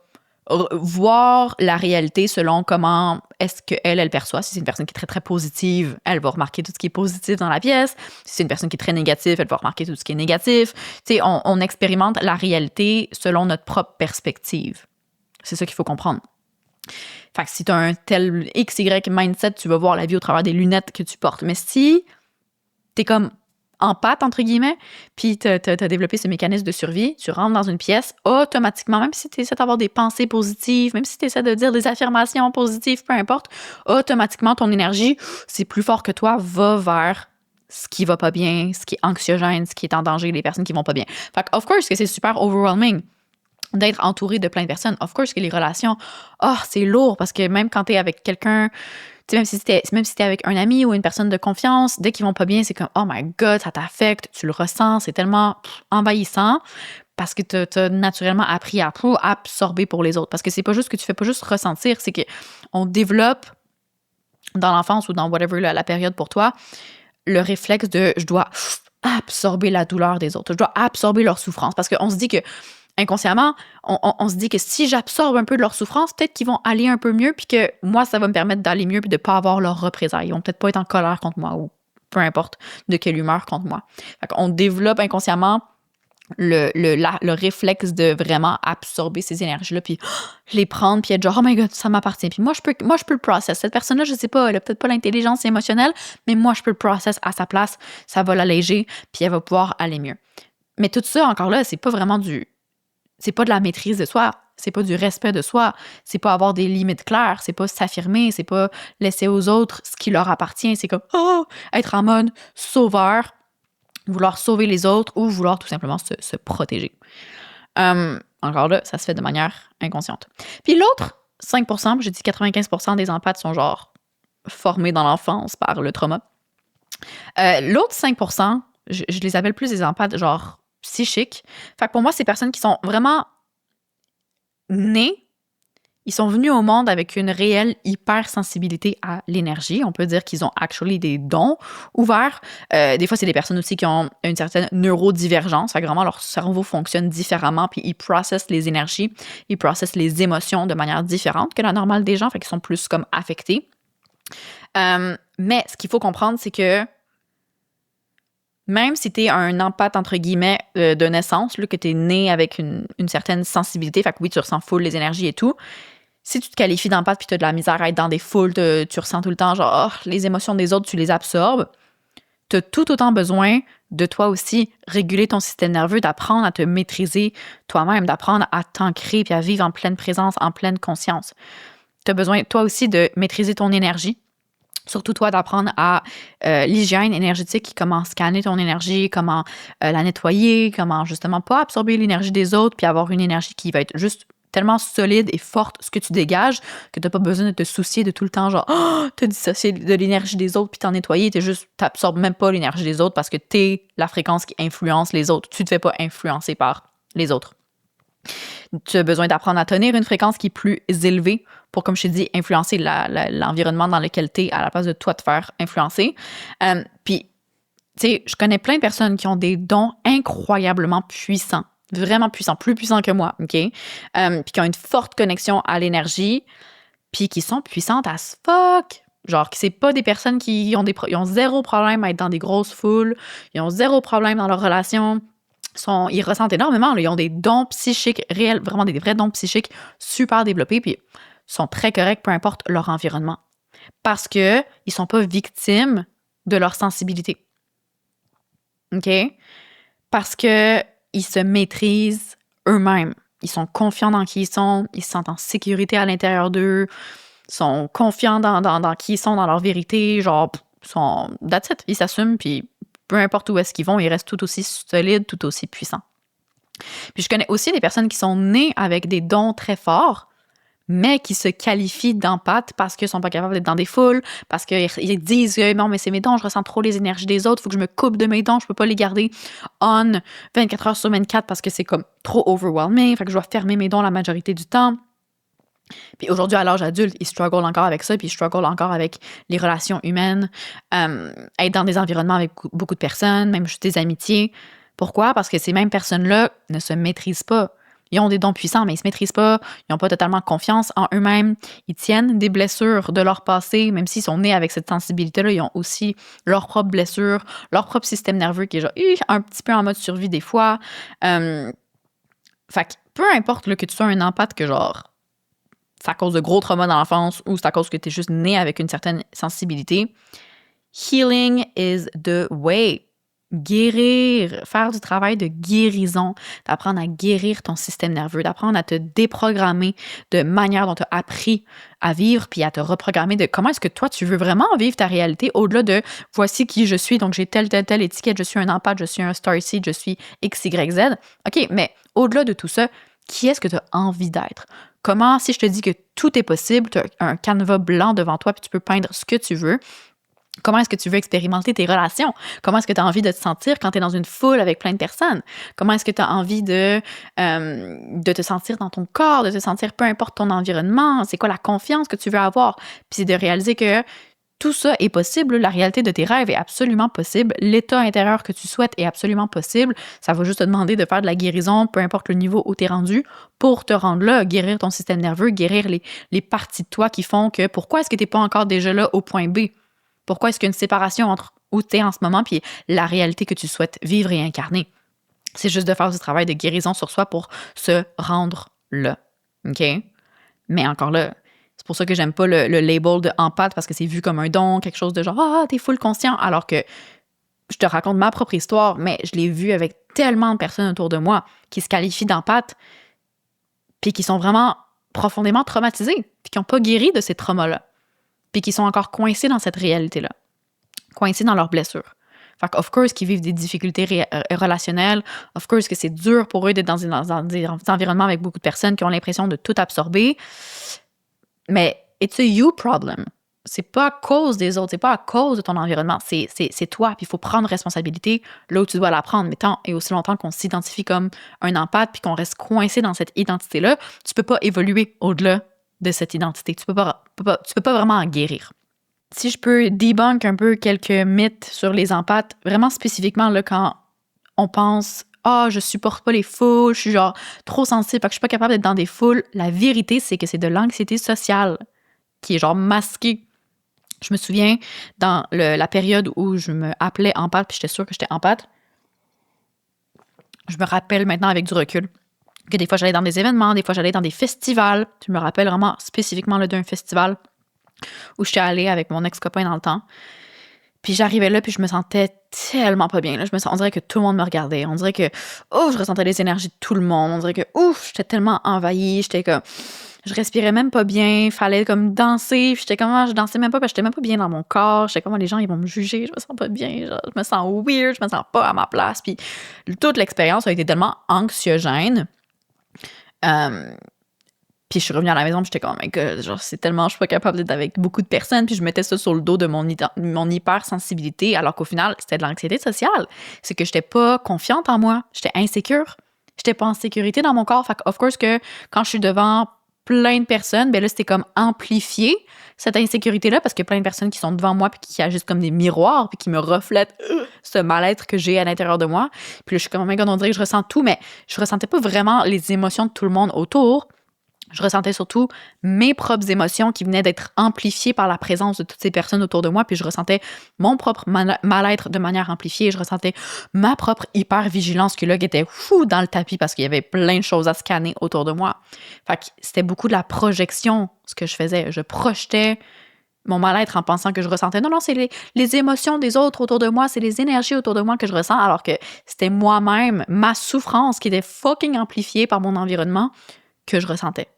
voir la réalité selon comment est-ce qu'elle, elle perçoit. Si c'est une personne qui est très, très positive, elle va remarquer tout ce qui est positif dans la pièce. Si c'est une personne qui est très négative, elle va remarquer tout ce qui est négatif. Tu sais, on expérimente la réalité selon notre propre perspective. C'est ça qu'il faut comprendre. Fait que si tu as un tel XY mindset, tu vas voir la vie au travers des lunettes que tu portes. Mais si tu es comme en pâte, entre guillemets, puis tu as développé ce mécanisme de survie, tu rentres dans une pièce, automatiquement, même si tu essaies d'avoir des pensées positives, même si tu essaies de dire des affirmations positives, peu importe, automatiquement, ton énergie, c'est plus fort que toi, va vers ce qui va pas bien, ce qui est anxiogène, ce qui est en danger, les personnes qui vont pas bien. Fait que, of course, que c'est super overwhelming d'être entouré de plein de personnes. Of course que les relations, c'est lourd, parce que même quand tu es avec quelqu'un, tu sais, même si t'es avec un ami ou une personne de confiance, dès qu'ils vont pas bien, c'est comme, oh my God, ça t'affecte, tu le ressens, c'est tellement envahissant parce que t'as naturellement appris à absorber pour les autres. Parce que c'est pas juste que tu fais pas juste ressentir, c'est qu'on développe dans l'enfance ou dans whatever la période pour toi, le réflexe de je dois absorber la douleur des autres, je dois absorber leur souffrance. Parce qu'on se dit que inconsciemment, on se dit que si j'absorbe un peu de leur souffrance, peut-être qu'ils vont aller un peu mieux, puis que moi, ça va me permettre d'aller mieux, puis de ne pas avoir leurs représailles. Ils vont peut-être pas être en colère contre moi, ou peu importe de quelle humeur contre moi. Fait qu'on développe inconsciemment le réflexe de vraiment absorber ces énergies-là, puis les prendre, puis être genre, oh my God, ça m'appartient. Puis moi, je peux le process. Cette personne-là, je sais pas, elle a peut-être pas l'intelligence émotionnelle, mais moi, je peux le process à sa place. Ça va l'alléger, puis elle va pouvoir aller mieux. Mais tout ça, encore là, c'est pas vraiment c'est pas de la maîtrise de soi, c'est pas du respect de soi, c'est pas avoir des limites claires, c'est pas s'affirmer, c'est pas laisser aux autres ce qui leur appartient, c'est comme être en mode sauveur, vouloir sauver les autres ou vouloir tout simplement se protéger. Encore là, ça se fait de manière inconsciente. Puis l'autre 5%, j'ai dit 95% des empathes sont genre formés dans l'enfance par le trauma. L'autre 5%, je les appelle plus des empathes genre psychiques. Fait que pour moi, ces personnes qui sont vraiment nées, ils sont venus au monde avec une réelle hypersensibilité à l'énergie. On peut dire qu'ils ont actually des dons ouverts. Des fois, c'est des personnes aussi qui ont une certaine neurodivergence. Fait que vraiment, leur cerveau fonctionne différemment, puis ils processent les énergies, ils processent les émotions de manière différente que la normale des gens, fait qu'ils sont plus comme affectés. Mais ce qu'il faut comprendre, c'est que même si tu es un empathe, entre guillemets, de naissance, là, que tu es né avec une certaine sensibilité, fait que oui, tu ressens full les énergies et tout, si tu te qualifies d'empathe puis tu as de la misère à être dans des foules, tu ressens tout le temps, genre, les émotions des autres, tu les absorbes, tu as tout autant besoin de toi aussi réguler ton système nerveux, d'apprendre à te maîtriser toi-même, d'apprendre à t'ancrer puis à vivre en pleine présence, en pleine conscience. Tu as besoin, toi aussi, de maîtriser ton énergie. Surtout toi, d'apprendre à l'hygiène énergétique, comment scanner ton énergie, comment la nettoyer, comment justement pas absorber l'énergie des autres, puis avoir une énergie qui va être juste tellement solide et forte, ce que tu dégages, que t'as pas besoin de te soucier de tout le temps, genre, te dissocier de l'énergie des autres, puis t'en nettoyer, t'absorbes même pas l'énergie des autres parce que t'es la fréquence qui influence les autres. Tu te fais pas influencer par les autres. Tu as besoin d'apprendre à tenir une fréquence qui est plus élevée pour, comme je t'ai dit, influencer l'environnement dans lequel tu es à la place de toi te faire influencer. Puis, tu sais, je connais plein de personnes qui ont des dons incroyablement puissants, vraiment puissants, plus puissants que moi, OK? Puis qui ont une forte connexion à l'énergie, puis qui sont puissantes as fuck! Genre, c'est pas des personnes qui ils ont zéro problème à être dans des grosses foules, ils ont zéro problème dans leurs relations. Ils ressentent énormément, là, ils ont des dons psychiques réels, vraiment des vrais dons psychiques super développés, puis sont très corrects, peu importe leur environnement. Parce qu'ils ne sont pas victimes de leur sensibilité. OK? Parce qu'ils se maîtrisent eux-mêmes. Ils sont confiants dans qui ils sont, ils se sentent en sécurité à l'intérieur d'eux, sont confiants dans qui ils sont, dans leur vérité, genre, that's it, ils s'assument, puis peu importe où est-ce qu'ils vont, ils restent tout aussi solides, tout aussi puissants. Puis je connais aussi des personnes qui sont nées avec des dons très forts, mais qui se qualifient d'empathes parce qu'ils ne sont pas capables d'être dans des foules, parce qu'ils disent « Non, mais c'est mes dons, je ressens trop les énergies des autres, il faut que je me coupe de mes dons, je ne peux pas les garder on 24 heures sur 24 parce que c'est comme trop overwhelming, fait que je dois fermer mes dons la majorité du temps. » Puis aujourd'hui, à l'âge adulte, ils strugglent encore avec ça, puis ils strugglent encore avec les relations humaines, être dans des environnements avec beaucoup de personnes, même juste des amitiés, Pourquoi? Parce que ces mêmes personnes-là ne se maîtrisent pas. Ils ont des dons puissants, mais ils ne se maîtrisent pas. Ils n'ont pas totalement confiance en eux-mêmes. Ils tiennent des blessures de leur passé, même s'ils sont nés avec cette sensibilité-là. Ils ont aussi leurs propres blessures, leur propre système nerveux qui est genre un petit peu en mode survie des fois. Fait que peu importe là, que tu sois un empathe que genre c'est à cause de gros traumas dans l'enfance ou c'est à cause que tu es juste né avec une certaine sensibilité, healing is the way. Guérir, faire du travail de guérison, d'apprendre à guérir ton système nerveux, d'apprendre à te déprogrammer de manière dont tu as appris à vivre, puis à te reprogrammer de comment est-ce que toi, tu veux vraiment vivre ta réalité au-delà de voici qui je suis, donc j'ai telle étiquette, je suis un empathe, je suis un starseed, je suis X, Y, Z. OK, mais au-delà de tout ça, qui est-ce que tu as envie d'être? Comment, si je te dis que tout est possible, tu as un canevas blanc devant toi, puis tu peux peindre ce que tu veux, comment est-ce que tu veux expérimenter tes relations? Comment est-ce que tu as envie de te sentir quand tu es dans une foule avec plein de personnes? Comment est-ce que tu as envie de te sentir dans ton corps, de te sentir peu importe ton environnement? C'est quoi la confiance que tu veux avoir? Puis c'est de réaliser que tout ça est possible. La réalité de tes rêves est absolument possible. L'état intérieur que tu souhaites est absolument possible. Ça va juste te demander de faire de la guérison, peu importe le niveau où tu es rendu, pour te rendre là, guérir ton système nerveux, guérir les parties de toi qui font que pourquoi est-ce que tu n'es pas encore déjà là au point B? Pourquoi est-ce qu'il y a une séparation entre où tu es en ce moment puis la réalité que tu souhaites vivre et incarner? C'est juste de faire du travail de guérison sur soi pour se rendre là. OK? Mais encore là, c'est pour ça que j'aime pas le label de empathe parce que c'est vu comme un don, quelque chose de genre « Ah, t'es full conscient », alors que je te raconte ma propre histoire, mais je l'ai vu avec tellement de personnes autour de moi qui se qualifient d'empathe puis qui sont vraiment profondément traumatisées puis qui n'ont pas guéri de ces traumas-là puis qui sont encore coincés dans cette réalité-là, coincés dans leurs blessures. Fait que, of course, qu'ils vivent des difficultés relationnelles, of course que c'est dur pour eux d'être dans des environnements avec beaucoup de personnes qui ont l'impression de tout absorber, mais it's a you problem. C'est pas à cause des autres, c'est pas à cause de ton environnement, c'est toi, puis il faut prendre responsabilité là où tu dois la prendre. Mais tant et aussi longtemps qu'on s'identifie comme un empathe puis qu'on reste coincé dans cette identité-là, tu peux pas évoluer au-delà de cette identité. Tu peux pas vraiment en guérir. Si je peux debunk un peu quelques mythes sur les empathes, vraiment spécifiquement là, quand on pense « Ah, je supporte pas les foules, je suis genre trop sensible, fait que je suis pas capable d'être dans des foules », la vérité, c'est que c'est de l'anxiété sociale qui est genre masquée. Je me souviens, dans la période où je me appelais empathe, puis j'étais sûre que j'étais empathe, je me rappelle maintenant avec du recul que des fois, j'allais dans des événements, des fois, j'allais dans des festivals. Je me rappelle vraiment spécifiquement là, d'un festival où j'étais allée avec mon ex-copain dans le temps. Puis j'arrivais là, puis je me sentais tellement pas bien. Là. On dirait que tout le monde me regardait. On dirait que, je ressentais les énergies de tout le monde. On dirait que, j'étais tellement envahie. J'étais comme, je respirais même pas bien. Fallait comme danser. Puis j'étais comme, je dansais même pas parce que j'étais même pas bien dans mon corps. J'étais comme, les gens, ils vont me juger. Je me sens pas bien. Genre, je me sens weird. Je me sens pas à ma place. Puis toute l'expérience a été tellement anxiogène. Puis je suis revenue à la maison, puis j'étais comme, oh my God, genre, c'est tellement, je suis pas capable d'être avec beaucoup de personnes, puis je mettais ça sur le dos de mon hypersensibilité, alors qu'au final, c'était de l'anxiété sociale. C'est que j'étais pas confiante en moi, j'étais insécure, j'étais pas en sécurité dans mon corps. Fait que, of course, que quand je suis devant plein de personnes, ben là, c'était comme amplifié, cette insécurité-là, parce qu'il y a plein de personnes qui sont devant moi, puis qui agissent comme des miroirs, puis qui me reflètent ce mal-être que j'ai à l'intérieur de moi. Puis là, je suis comme, oh my God, on dirait que je ressens tout, mais je ressentais pas vraiment les émotions de tout le monde autour. Je ressentais surtout mes propres émotions qui venaient d'être amplifiées par la présence de toutes ces personnes autour de moi, puis je ressentais mon propre mal-être de manière amplifiée, je ressentais ma propre hyper-vigilance qui était fou dans le tapis parce qu'il y avait plein de choses à scanner autour de moi. Fait que c'était beaucoup de la projection, ce que je faisais. Je projetais mon mal-être en pensant que je ressentais. Non, c'est les émotions des autres autour de moi, c'est les énergies autour de moi que je ressens, alors que c'était moi-même, ma souffrance qui était fucking amplifiée par mon environnement que je ressentais.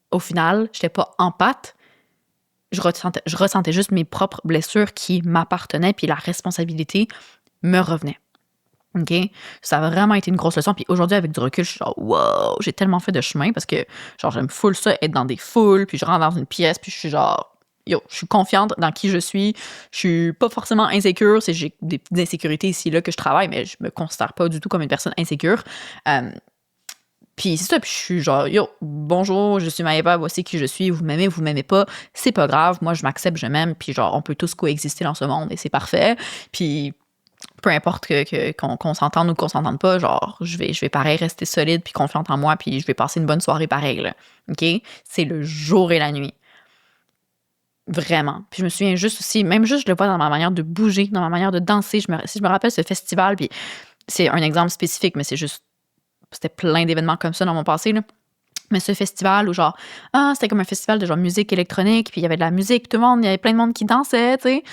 Au final, j'étais pas empathe. Je ressentais juste mes propres blessures qui m'appartenaient, puis la responsabilité me revenait. OK? Ça a vraiment été une grosse leçon. Puis aujourd'hui, avec du recul, je suis genre, wow, j'ai tellement fait de chemin parce que, genre, j'aime full ça, être dans des foules, puis je rentre dans une pièce, puis je suis genre, yo, je suis confiante dans qui je suis. Je suis pas forcément insécure. J'ai des petites insécurités ici, là, que je travaille, mais je me considère pas du tout comme une personne insécure. Puis c'est ça, puis je suis genre, yo, bonjour, je suis Maëva, voici qui je suis, vous m'aimez pas, c'est pas grave, moi je m'accepte, je m'aime, puis genre, on peut tous coexister dans ce monde et c'est parfait. Puis peu importe qu'on s'entende ou qu'on s'entende pas, genre, je vais pareil rester solide puis confiante en moi puis je vais passer une bonne soirée pareil, là. OK? C'est le jour et la nuit. Vraiment. Puis je me souviens juste aussi, même juste, je le vois dans ma manière de bouger, dans ma manière de danser. Si je me rappelle ce festival, puis c'est un exemple spécifique, mais c'était plein d'événements comme ça dans mon passé, là. Mais ce festival où genre, c'était comme un festival de genre musique électronique, puis il y avait de la musique, tout le monde, il y avait plein de monde qui dansait, tu sais.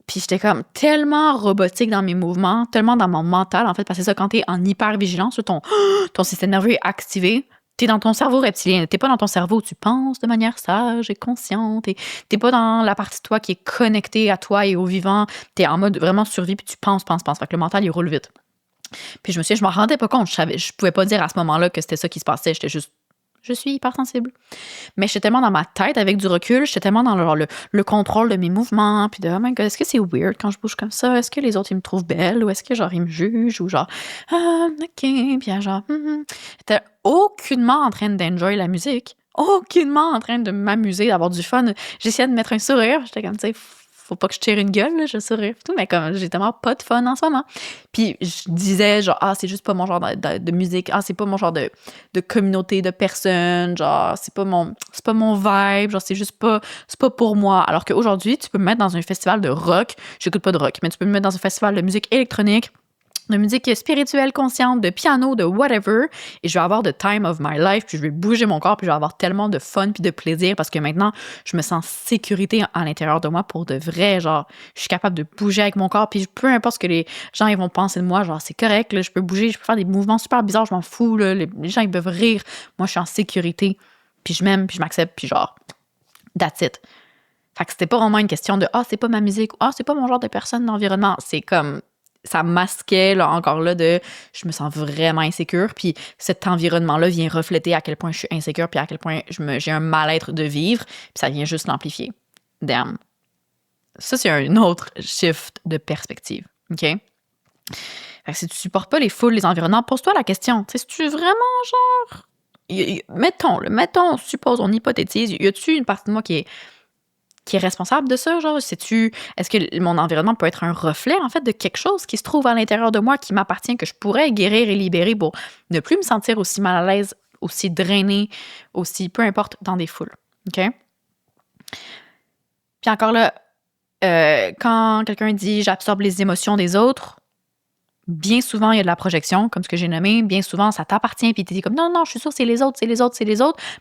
Puis j'étais comme tellement robotique dans mes mouvements, tellement dans mon mental, en fait, parce que c'est ça, quand t'es en hyper-vigilance, ton système nerveux est activé, t'es dans ton cerveau reptilien, t'es pas dans ton cerveau où tu penses de manière sage et consciente, t'es pas dans la partie de toi qui est connectée à toi et au vivant, t'es en mode vraiment survie, puis tu penses. Fait que le mental, il roule vite. Puis je me souviens, je m'en rendais pas compte, je pouvais pas dire à ce moment-là que c'était ça qui se passait, je suis hypersensible. Mais j'étais tellement dans ma tête avec du recul, j'étais tellement dans le contrôle de mes mouvements, puis de oh my god, est-ce que c'est weird quand je bouge comme ça? Est-ce que les autres ils me trouvent belle ou est-ce que genre ils me jugent ou genre ok, puis genre j'étais aucunement en train d'enjoy la musique, aucunement en train de m'amuser, d'avoir du fun. J'essayais de mettre un sourire, j'étais comme tu sais faut pas que je tire une gueule, là, je souris tout, mais comme j'ai tellement pas de fun en ce moment. Puis je disais genre c'est juste pas mon genre de musique, c'est pas mon genre de communauté de personnes, genre c'est pas mon vibe, genre c'est pas pour moi. Alors qu'aujourd'hui, tu peux me mettre dans un festival de rock, j'écoute pas de rock, mais tu peux me mettre dans un festival de musique électronique, de musique spirituelle, consciente, de piano, de whatever, et je vais avoir the time of my life, puis je vais bouger mon corps, puis je vais avoir tellement de fun puis de plaisir, parce que maintenant, je me sens en sécurité à l'intérieur de moi pour de vrai, genre, je suis capable de bouger avec mon corps, puis peu importe ce que les gens ils vont penser de moi, genre, c'est correct, là, je peux bouger, je peux faire des mouvements super bizarres, je m'en fous, là, les gens ils peuvent rire, moi je suis en sécurité, puis je m'aime, puis je m'accepte, puis genre, that's it. Fait que c'était pas vraiment une question de c'est pas ma musique, c'est pas mon genre de personne d'environnement, c'est comme ça masquait, là, encore là, je me sens vraiment insécure, puis cet environnement-là vient refléter à quel point je suis insécure, puis à quel point j'ai un mal-être de vivre, puis ça vient juste l'amplifier. Damn. Ça, c'est un autre shift de perspective, OK? Fait que si tu supportes pas les foules, les environnements, pose-toi la question, tu sais, si tu vraiment, genre... Mettons, suppose, on hypothétise, y a-tu une partie de moi qui est responsable de ça, genre, est-ce que mon environnement peut être un reflet, en fait, de quelque chose qui se trouve à l'intérieur de moi, qui m'appartient, que je pourrais guérir et libérer pour ne plus me sentir aussi mal à l'aise, aussi drainée, aussi, peu importe, dans des foules, OK? Puis encore là, quand quelqu'un dit « j'absorbe les émotions des autres », bien souvent, il y a de la projection, comme ce que j'ai nommé. Bien souvent, ça t'appartient, puis tu dis comme « non, je suis sûre, c'est les autres,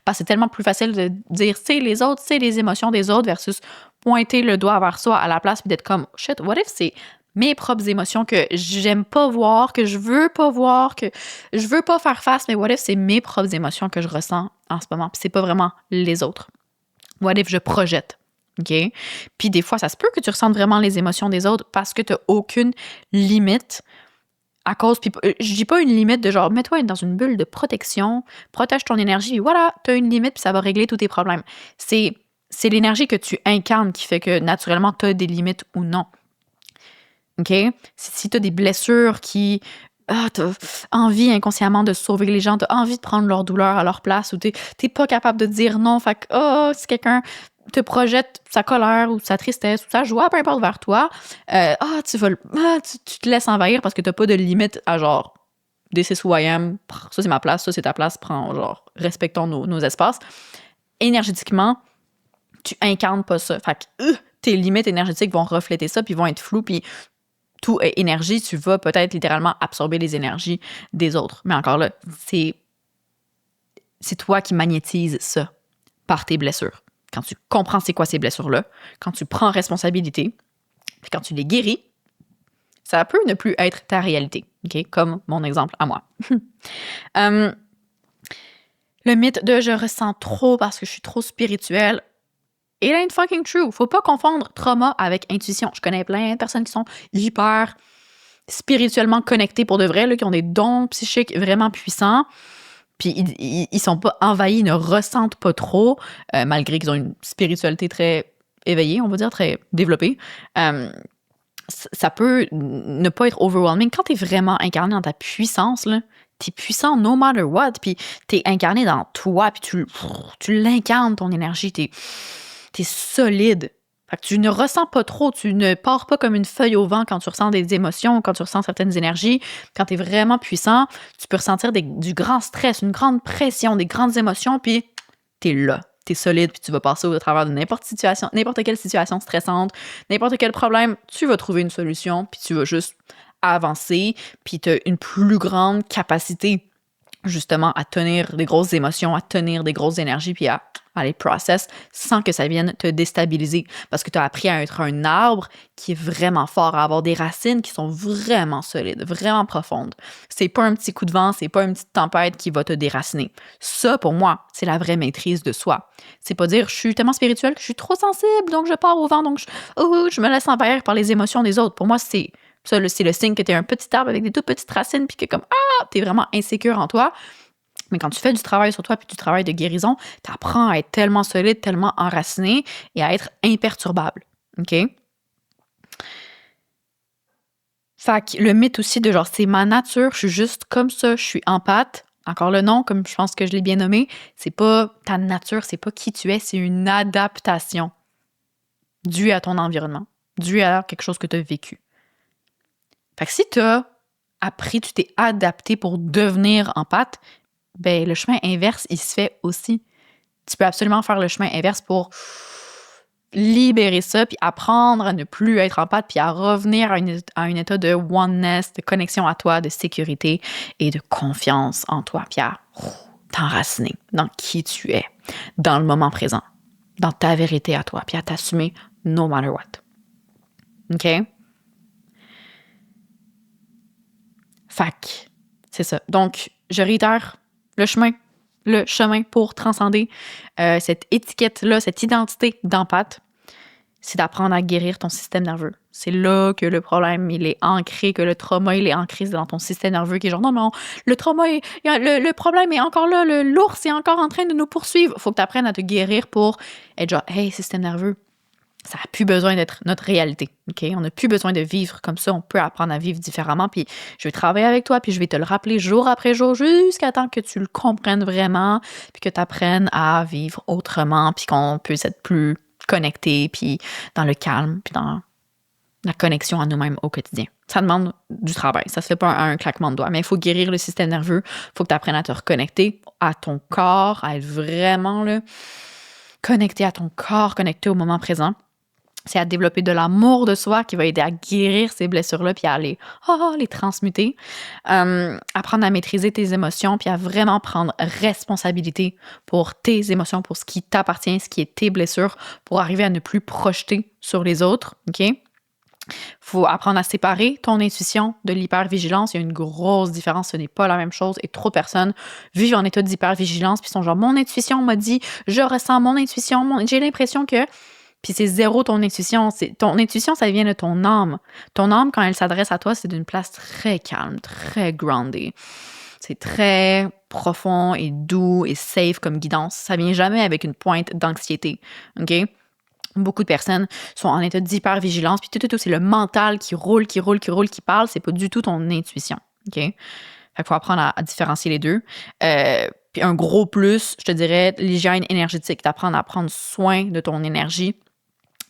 parce que c'est tellement plus facile de dire « c'est les autres, c'est les émotions des autres » versus pointer le doigt vers soi à la place, puis d'être comme « shit, what if c'est mes propres émotions que j'aime pas voir, que je veux pas voir, que je veux pas faire face, mais what if c'est mes propres émotions que je ressens en ce moment, puis c'est pas vraiment les autres. What if je projette. » OK? Puis des fois, ça se peut que tu ressentes vraiment les émotions des autres parce que tu n'as aucune limite à cause, puis je dis pas une limite de genre, mets-toi dans une bulle de protection, protège ton énergie, puis voilà, t'as une limite, puis ça va régler tous tes problèmes. C'est l'énergie que tu incarnes qui fait que, naturellement, t'as des limites ou non. OK? Si t'as des blessures qui... t'as envie inconsciemment de sauver les gens, t'as envie de prendre leur douleur à leur place, ou t'es pas capable de dire non, fait que, si quelqu'un te projette sa colère ou sa tristesse ou sa joie, peu importe, vers toi, tu te laisses envahir parce que t'as pas de limite à genre this is who I am, ça c'est ma place, ça c'est ta place, genre respectons nos espaces. Énergétiquement, tu incarnes pas ça. Fait que tes limites énergétiques vont refléter ça, puis vont être floues, puis tout est énergie, tu vas peut-être littéralement absorber les énergies des autres. Mais encore là, c'est toi qui magnétises ça par tes blessures. Quand tu comprends c'est quoi ces blessures-là, quand tu prends responsabilité, puis quand tu les guéris, ça peut ne plus être ta réalité, OK? Comme mon exemple à moi. Le mythe de « je ressens trop parce que je suis trop spirituelle », it ain't fucking true. Faut pas confondre trauma avec intuition. Je connais plein de personnes qui sont hyper spirituellement connectées pour de vrai, là, qui ont des dons psychiques vraiment puissants, puis ils sont pas envahis, ils ne ressentent pas trop, malgré qu'ils ont une spiritualité très éveillée, on va dire, très développée. Ça peut ne pas être overwhelming. Quand t'es vraiment incarné dans ta puissance, là, t'es puissant no matter what, puis t'es incarné dans toi, puis tu l'incarnes, ton énergie, t'es solide. Fait que tu ne ressens pas trop, tu ne pars pas comme une feuille au vent quand tu ressens des émotions, quand tu ressens certaines énergies. Quand tu es vraiment puissant, tu peux ressentir du grand stress, une grande pression, des grandes émotions, puis tu es là. Tu es solide, puis tu vas passer au travers de n'importe quelle situation stressante, n'importe quel problème, tu vas trouver une solution, puis tu vas juste avancer, puis tu as une plus grande capacité justement à tenir des grosses émotions, à tenir des grosses énergies, puis à les process sans que ça vienne te déstabiliser. Parce que tu as appris à être un arbre qui est vraiment fort, à avoir des racines qui sont vraiment solides, vraiment profondes. C'est pas un petit coup de vent, c'est pas une petite tempête qui va te déraciner. Ça, pour moi, c'est la vraie maîtrise de soi. C'est pas dire, je suis tellement spirituelle que je suis trop sensible, donc je pars au vent, donc je me laisse envahir par les émotions des autres. Pour moi, c'est le signe que tu es un petit arbre avec des toutes petites racines, puis que comme, tu es vraiment insécure en toi. Mais quand tu fais du travail sur toi puis du travail de guérison, tu apprends à être tellement solide, tellement enraciné et à être imperturbable. OK? Fait que le mythe aussi de genre, c'est ma nature, je suis juste comme ça, je suis empathe. Encore le nom, comme je pense que je l'ai bien nommé, c'est pas ta nature, c'est pas qui tu es, c'est une adaptation due à ton environnement, due à quelque chose que tu as vécu. Fait que si tu as appris, tu t'es adapté pour devenir empathe, ben le chemin inverse, il se fait aussi. Tu peux absolument faire le chemin inverse pour libérer ça, puis apprendre à ne plus être empathe, puis à revenir à un état de oneness, de connexion à toi, de sécurité et de confiance en toi, puis à t'enraciner dans qui tu es, dans le moment présent, dans ta vérité à toi, puis à t'assumer no matter what. OK? Fac, c'est ça. Donc, je réitère le chemin pour transcender cette étiquette-là, cette identité d'empathe, c'est d'apprendre à guérir ton système nerveux. C'est là que le problème, il est ancré, que le trauma, il est ancré dans ton système nerveux qui est genre, non, le trauma, le problème est encore là, l'ours est encore en train de nous poursuivre. Il faut que tu apprennes à te guérir pour être genre, hey, système nerveux, ça n'a plus besoin d'être notre réalité, OK? On n'a plus besoin de vivre comme ça, on peut apprendre à vivre différemment, puis je vais travailler avec toi, puis je vais te le rappeler jour après jour jusqu'à temps que tu le comprennes vraiment, puis que tu apprennes à vivre autrement, puis qu'on puisse être plus connecté, puis dans le calme, puis dans la connexion à nous-mêmes au quotidien. Ça demande du travail, ça se fait pas un claquement de doigts, mais il faut guérir le système nerveux, il faut que tu apprennes à te reconnecter à ton corps, à être vraiment là, connecté à ton corps, connecté au moment présent. C'est à développer de l'amour de soi qui va aider à guérir ces blessures-là puis à les transmuter. Apprendre à maîtriser tes émotions puis à vraiment prendre responsabilité pour tes émotions, pour ce qui t'appartient, ce qui est tes blessures, pour arriver à ne plus projeter sur les autres. OK? Faut apprendre à séparer ton intuition de l'hypervigilance. Il y a une grosse différence, ce n'est pas la même chose. Et trop de personnes vivent en état d'hypervigilance puis sont genre, mon intuition m'a dit, je ressens mon intuition, j'ai l'impression que... Puis c'est zéro ton intuition. Ton intuition, ça vient de ton âme. Ton âme, quand elle s'adresse à toi, c'est d'une place très calme, très grounded. C'est très profond et doux et safe comme guidance. Ça vient jamais avec une pointe d'anxiété. OK? Beaucoup de personnes sont en état d'hypervigilance, puis tout, c'est le mental qui roule, qui parle. C'est pas du tout ton intuition. OK? Fait qu'il faut apprendre à différencier les deux. Puis un gros plus, je te dirais, l'hygiène énergétique. D'apprendre à prendre soin de ton énergie,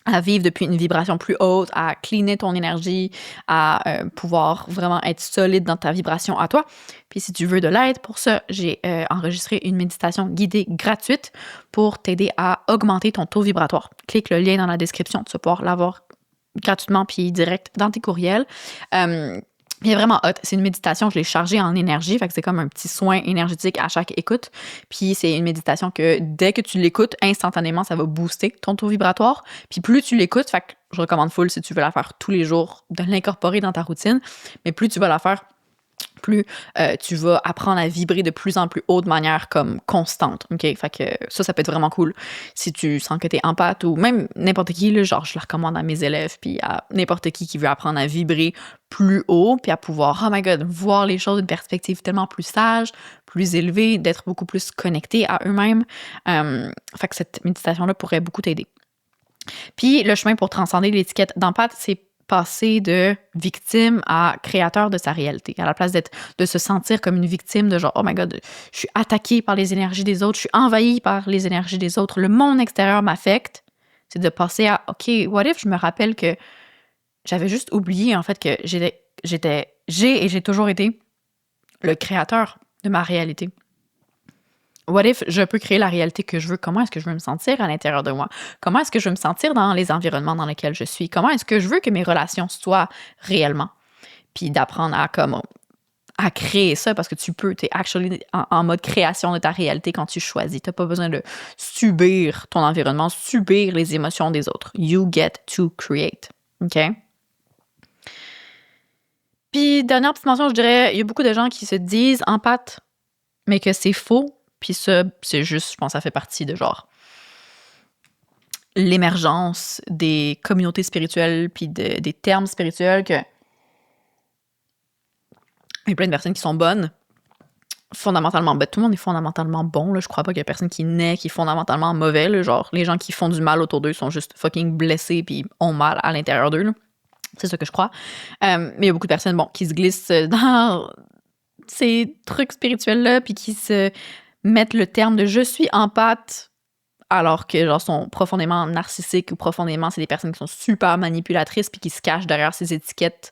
à vivre depuis une vibration plus haute, à cleaner ton énergie, à pouvoir vraiment être solide dans ta vibration à toi. Puis si tu veux de l'aide pour ça, j'ai enregistré une méditation guidée gratuite pour t'aider à augmenter ton taux vibratoire. Clique le lien dans la description, tu vas pouvoir l'avoir gratuitement puis direct dans tes courriels. Il est vraiment hot. C'est une méditation, je l'ai chargée en énergie, fait que c'est comme un petit soin énergétique à chaque écoute. Puis c'est une méditation que dès que tu l'écoutes, instantanément, ça va booster ton taux vibratoire. Puis plus tu l'écoutes, fait que je recommande full si tu veux la faire tous les jours, de l'incorporer dans ta routine, mais plus tu vas la faire, plus tu vas apprendre à vibrer de plus en plus haut de manière comme constante, OK? Fait que ça peut être vraiment cool si tu sens que t'es empathe ou même n'importe qui, là, genre je la recommande à mes élèves puis à n'importe qui veut apprendre à vibrer plus haut puis à pouvoir, oh my God, voir les choses d'une perspective tellement plus sage, plus élevée, d'être beaucoup plus connecté à eux-mêmes. Fait que cette méditation-là pourrait beaucoup t'aider. Puis le chemin pour transcender l'étiquette d'empathe, c'est passer de victime à créateur de sa réalité. À la place de se sentir comme une victime de genre, oh my God, je suis attaquée par les énergies des autres, je suis envahie par les énergies des autres, le monde extérieur m'affecte. C'est de passer à, OK, what if je me rappelle que j'avais juste oublié, en fait, que j'ai toujours été le créateur de ma réalité. What if je peux créer la réalité que je veux? Comment est-ce que je veux me sentir à l'intérieur de moi? Comment est-ce que je veux me sentir dans les environnements dans lesquels je suis? Comment est-ce que je veux que mes relations soient réellement? Puis d'apprendre à créer ça parce que tu peux, t'es actually en mode création de ta réalité quand tu choisis. T'as pas besoin de subir ton environnement, subir les émotions des autres. You get to create. OK? Puis, dernière petite mention, je dirais, il y a beaucoup de gens qui se disent empathes, mais que c'est faux. Puis ça, c'est juste, je pense, ça fait partie de genre l'émergence des communautés spirituelles puis des termes spirituels que il y a plein de personnes qui sont bonnes, fondamentalement, tout le monde est fondamentalement bon, là. Je crois pas qu'il y a personne qui naît qui est fondamentalement mauvais, là. Genre, les gens qui font du mal autour d'eux sont juste fucking blessés puis ont mal à l'intérieur d'eux, là. C'est ça que je crois. Mais il y a beaucoup de personnes, qui se glissent dans ces trucs spirituels-là puis qui se mettent le terme de « je suis empathe » alors que genre sont profondément narcissiques ou profondément c'est des personnes qui sont super manipulatrices puis qui se cachent derrière ces étiquettes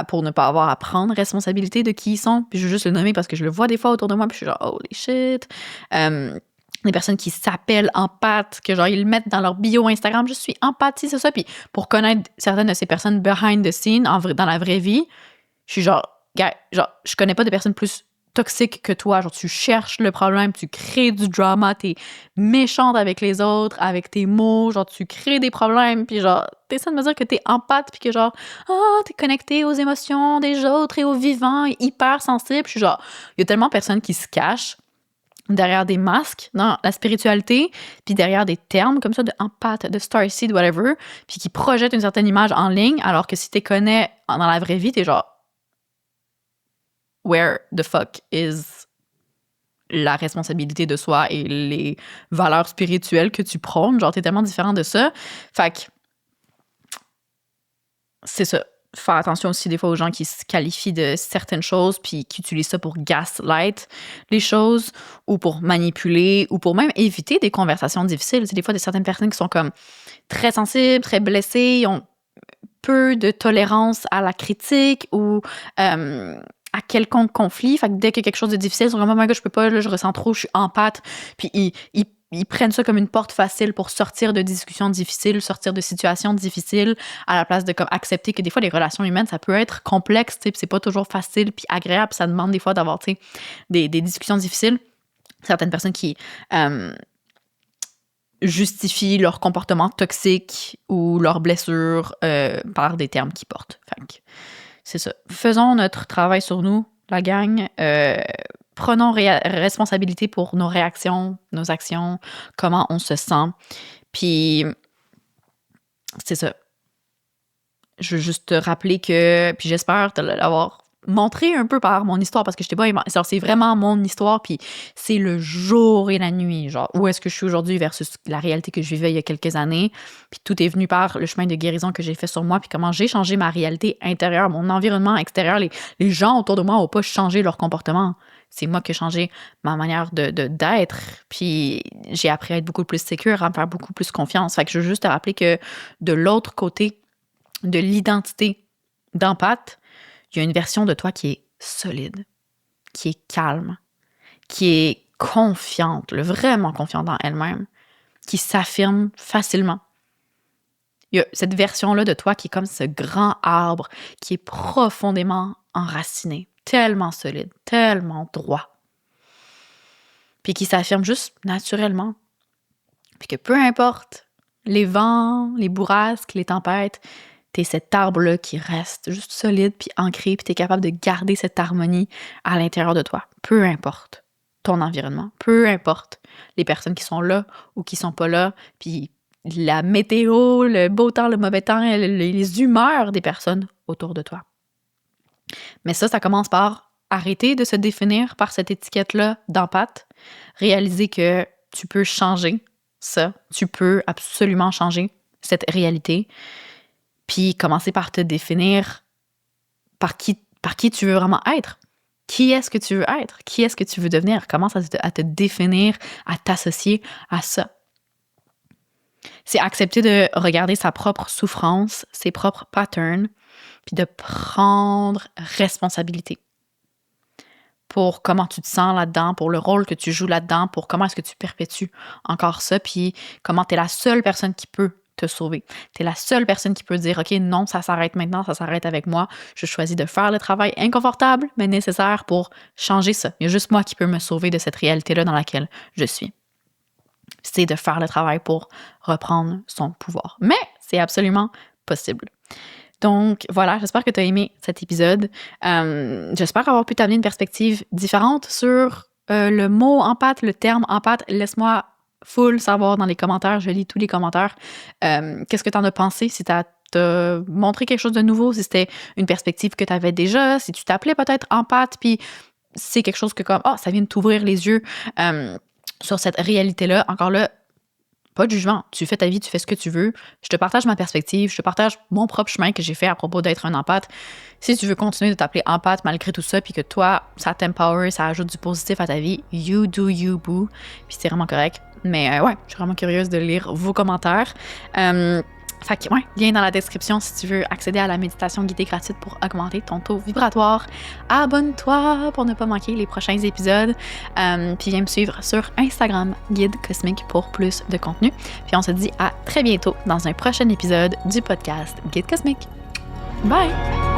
pour ne pas avoir à prendre responsabilité de qui ils sont. Puis je veux juste le nommer parce que je le vois des fois autour de moi puis je suis genre holy shit. Des personnes qui s'appellent empathes, que genre ils le mettent dans leur bio Instagram, je suis empathie, c'est ça. Puis pour connaître certaines de ces personnes behind the scene, dans la vraie vie, je suis genre, je connais pas de personnes plus toxiques que toi. Genre, tu cherches le problème, tu crées du drama, t'es méchante avec les autres, avec tes mots, genre, tu crées des problèmes, puis genre, t'essaies de me dire que t'es empathe, puis que genre, t'es connecté aux émotions des autres et aux vivants, et hyper sensible. Je suis genre, il y a tellement de personnes qui se cachent derrière des masques dans la spiritualité, puis derrière des termes comme ça de empathe, de starseed, whatever, puis qui projettent une certaine image en ligne, alors que si t'es connais dans la vraie vie, t'es genre where the fuck is la responsabilité de soi et les valeurs spirituelles que tu prônes? Genre, t'es tellement différent de ça. Fait que c'est ça. Faire attention aussi des fois aux gens qui se qualifient de certaines choses puis qui utilisent ça pour gaslight les choses ou pour manipuler ou pour même éviter des conversations difficiles. C'est des fois de certaines personnes qui sont comme très sensibles, très blessées, ils ont peu de tolérance à la critique ou à quelconque conflit. Fait que dès qu'il y a quelque chose de difficile, ils sont comme « Oh my God, je peux pas, là, je ressens trop, je suis empathe. » Puis ils prennent ça comme une porte facile pour sortir de discussions difficiles, sortir de situations difficiles, à la place de comme accepter que des fois, les relations humaines, ça peut être complexe, puis c'est pas toujours facile puis agréable. Ça demande des fois d'avoir, des discussions difficiles. Certaines personnes qui justifient leur comportement toxique ou leurs blessures par des termes qu'ils portent. Fait que c'est ça. Faisons notre travail sur nous, la gang. Prenons responsabilité pour nos réactions, nos actions, comment on se sent. Puis, c'est ça. Je veux juste te rappeler que, puis j'espère te l'avoir montré un peu par mon histoire, parce que je t'ai pas c'est vraiment mon histoire, puis c'est le jour et la nuit, genre, où est-ce que je suis aujourd'hui versus la réalité que je vivais il y a quelques années, puis tout est venu par le chemin de guérison que j'ai fait sur moi, puis comment j'ai changé ma réalité intérieure, mon environnement extérieur, les gens autour de moi n'ont pas changé leur comportement, c'est moi qui ai changé ma manière d'être, puis j'ai appris à être beaucoup plus sécure, à me faire beaucoup plus confiance, fait que je veux juste te rappeler que de l'autre côté de l'identité d'empathe, il y a une version de toi qui est solide, qui est calme, qui est confiante, vraiment confiante dans elle-même, qui s'affirme facilement. Il y a cette version-là de toi qui est comme ce grand arbre qui est profondément enraciné, tellement solide, tellement droit, puis qui s'affirme juste naturellement. Puis que peu importe les vents, les bourrasques, les tempêtes, t'es cet arbre-là qui reste juste solide puis ancré, puis t'es capable de garder cette harmonie à l'intérieur de toi. Peu importe ton environnement, peu importe les personnes qui sont là ou qui sont pas là, puis la météo, le beau temps, le mauvais temps, les humeurs des personnes autour de toi. Mais ça commence par arrêter de se définir par cette étiquette-là d'empathe, réaliser que tu peux changer ça, tu peux absolument changer cette réalité, puis commencer par te définir par qui tu veux vraiment être. Qui est-ce que tu veux être? Qui est-ce que tu veux devenir? Commence à te définir, à t'associer à ça. C'est accepter de regarder sa propre souffrance, ses propres patterns, puis de prendre responsabilité pour comment tu te sens là-dedans, pour le rôle que tu joues là-dedans, pour comment est-ce que tu perpétues encore ça, puis comment tu es la seule personne qui peut te sauver. Tu es la seule personne qui peut dire « OK, non, ça s'arrête maintenant, ça s'arrête avec moi. Je choisis de faire le travail inconfortable, mais nécessaire pour changer ça. Il y a juste moi qui peux me sauver de cette réalité-là dans laquelle je suis. » C'est de faire le travail pour reprendre son pouvoir. Mais c'est absolument possible. Donc voilà, j'espère que tu as aimé cet épisode. J'espère avoir pu t'amener une perspective différente sur le mot empathe, le terme empathe. Laisse-moi full savoir dans les commentaires. Je lis tous les commentaires. Qu'est-ce que tu en as pensé? Si tu as montré quelque chose de nouveau, si c'était une perspective que tu avais déjà, si tu t'appelais peut-être empathe, puis c'est quelque chose que comme, ça vient de t'ouvrir les yeux sur cette réalité-là. Encore là, pas de jugement. Tu fais ta vie, tu fais ce que tu veux. Je te partage ma perspective, je te partage mon propre chemin que j'ai fait à propos d'être un empathe. Si tu veux continuer de t'appeler empathe malgré tout ça, puis que toi, ça t'empower, ça ajoute du positif à ta vie, you do you, boo. Puis c'est vraiment correct. Mais ouais, je suis vraiment curieuse de lire vos commentaires. Fait que, lien dans la description si tu veux accéder à la méditation guidée gratuite pour augmenter ton taux vibratoire. Abonne-toi pour ne pas manquer les prochains épisodes. Puis viens me suivre sur Instagram, Guide Cosmique, pour plus de contenu. Puis on se dit à très bientôt dans un prochain épisode du podcast Guide Cosmique. Bye!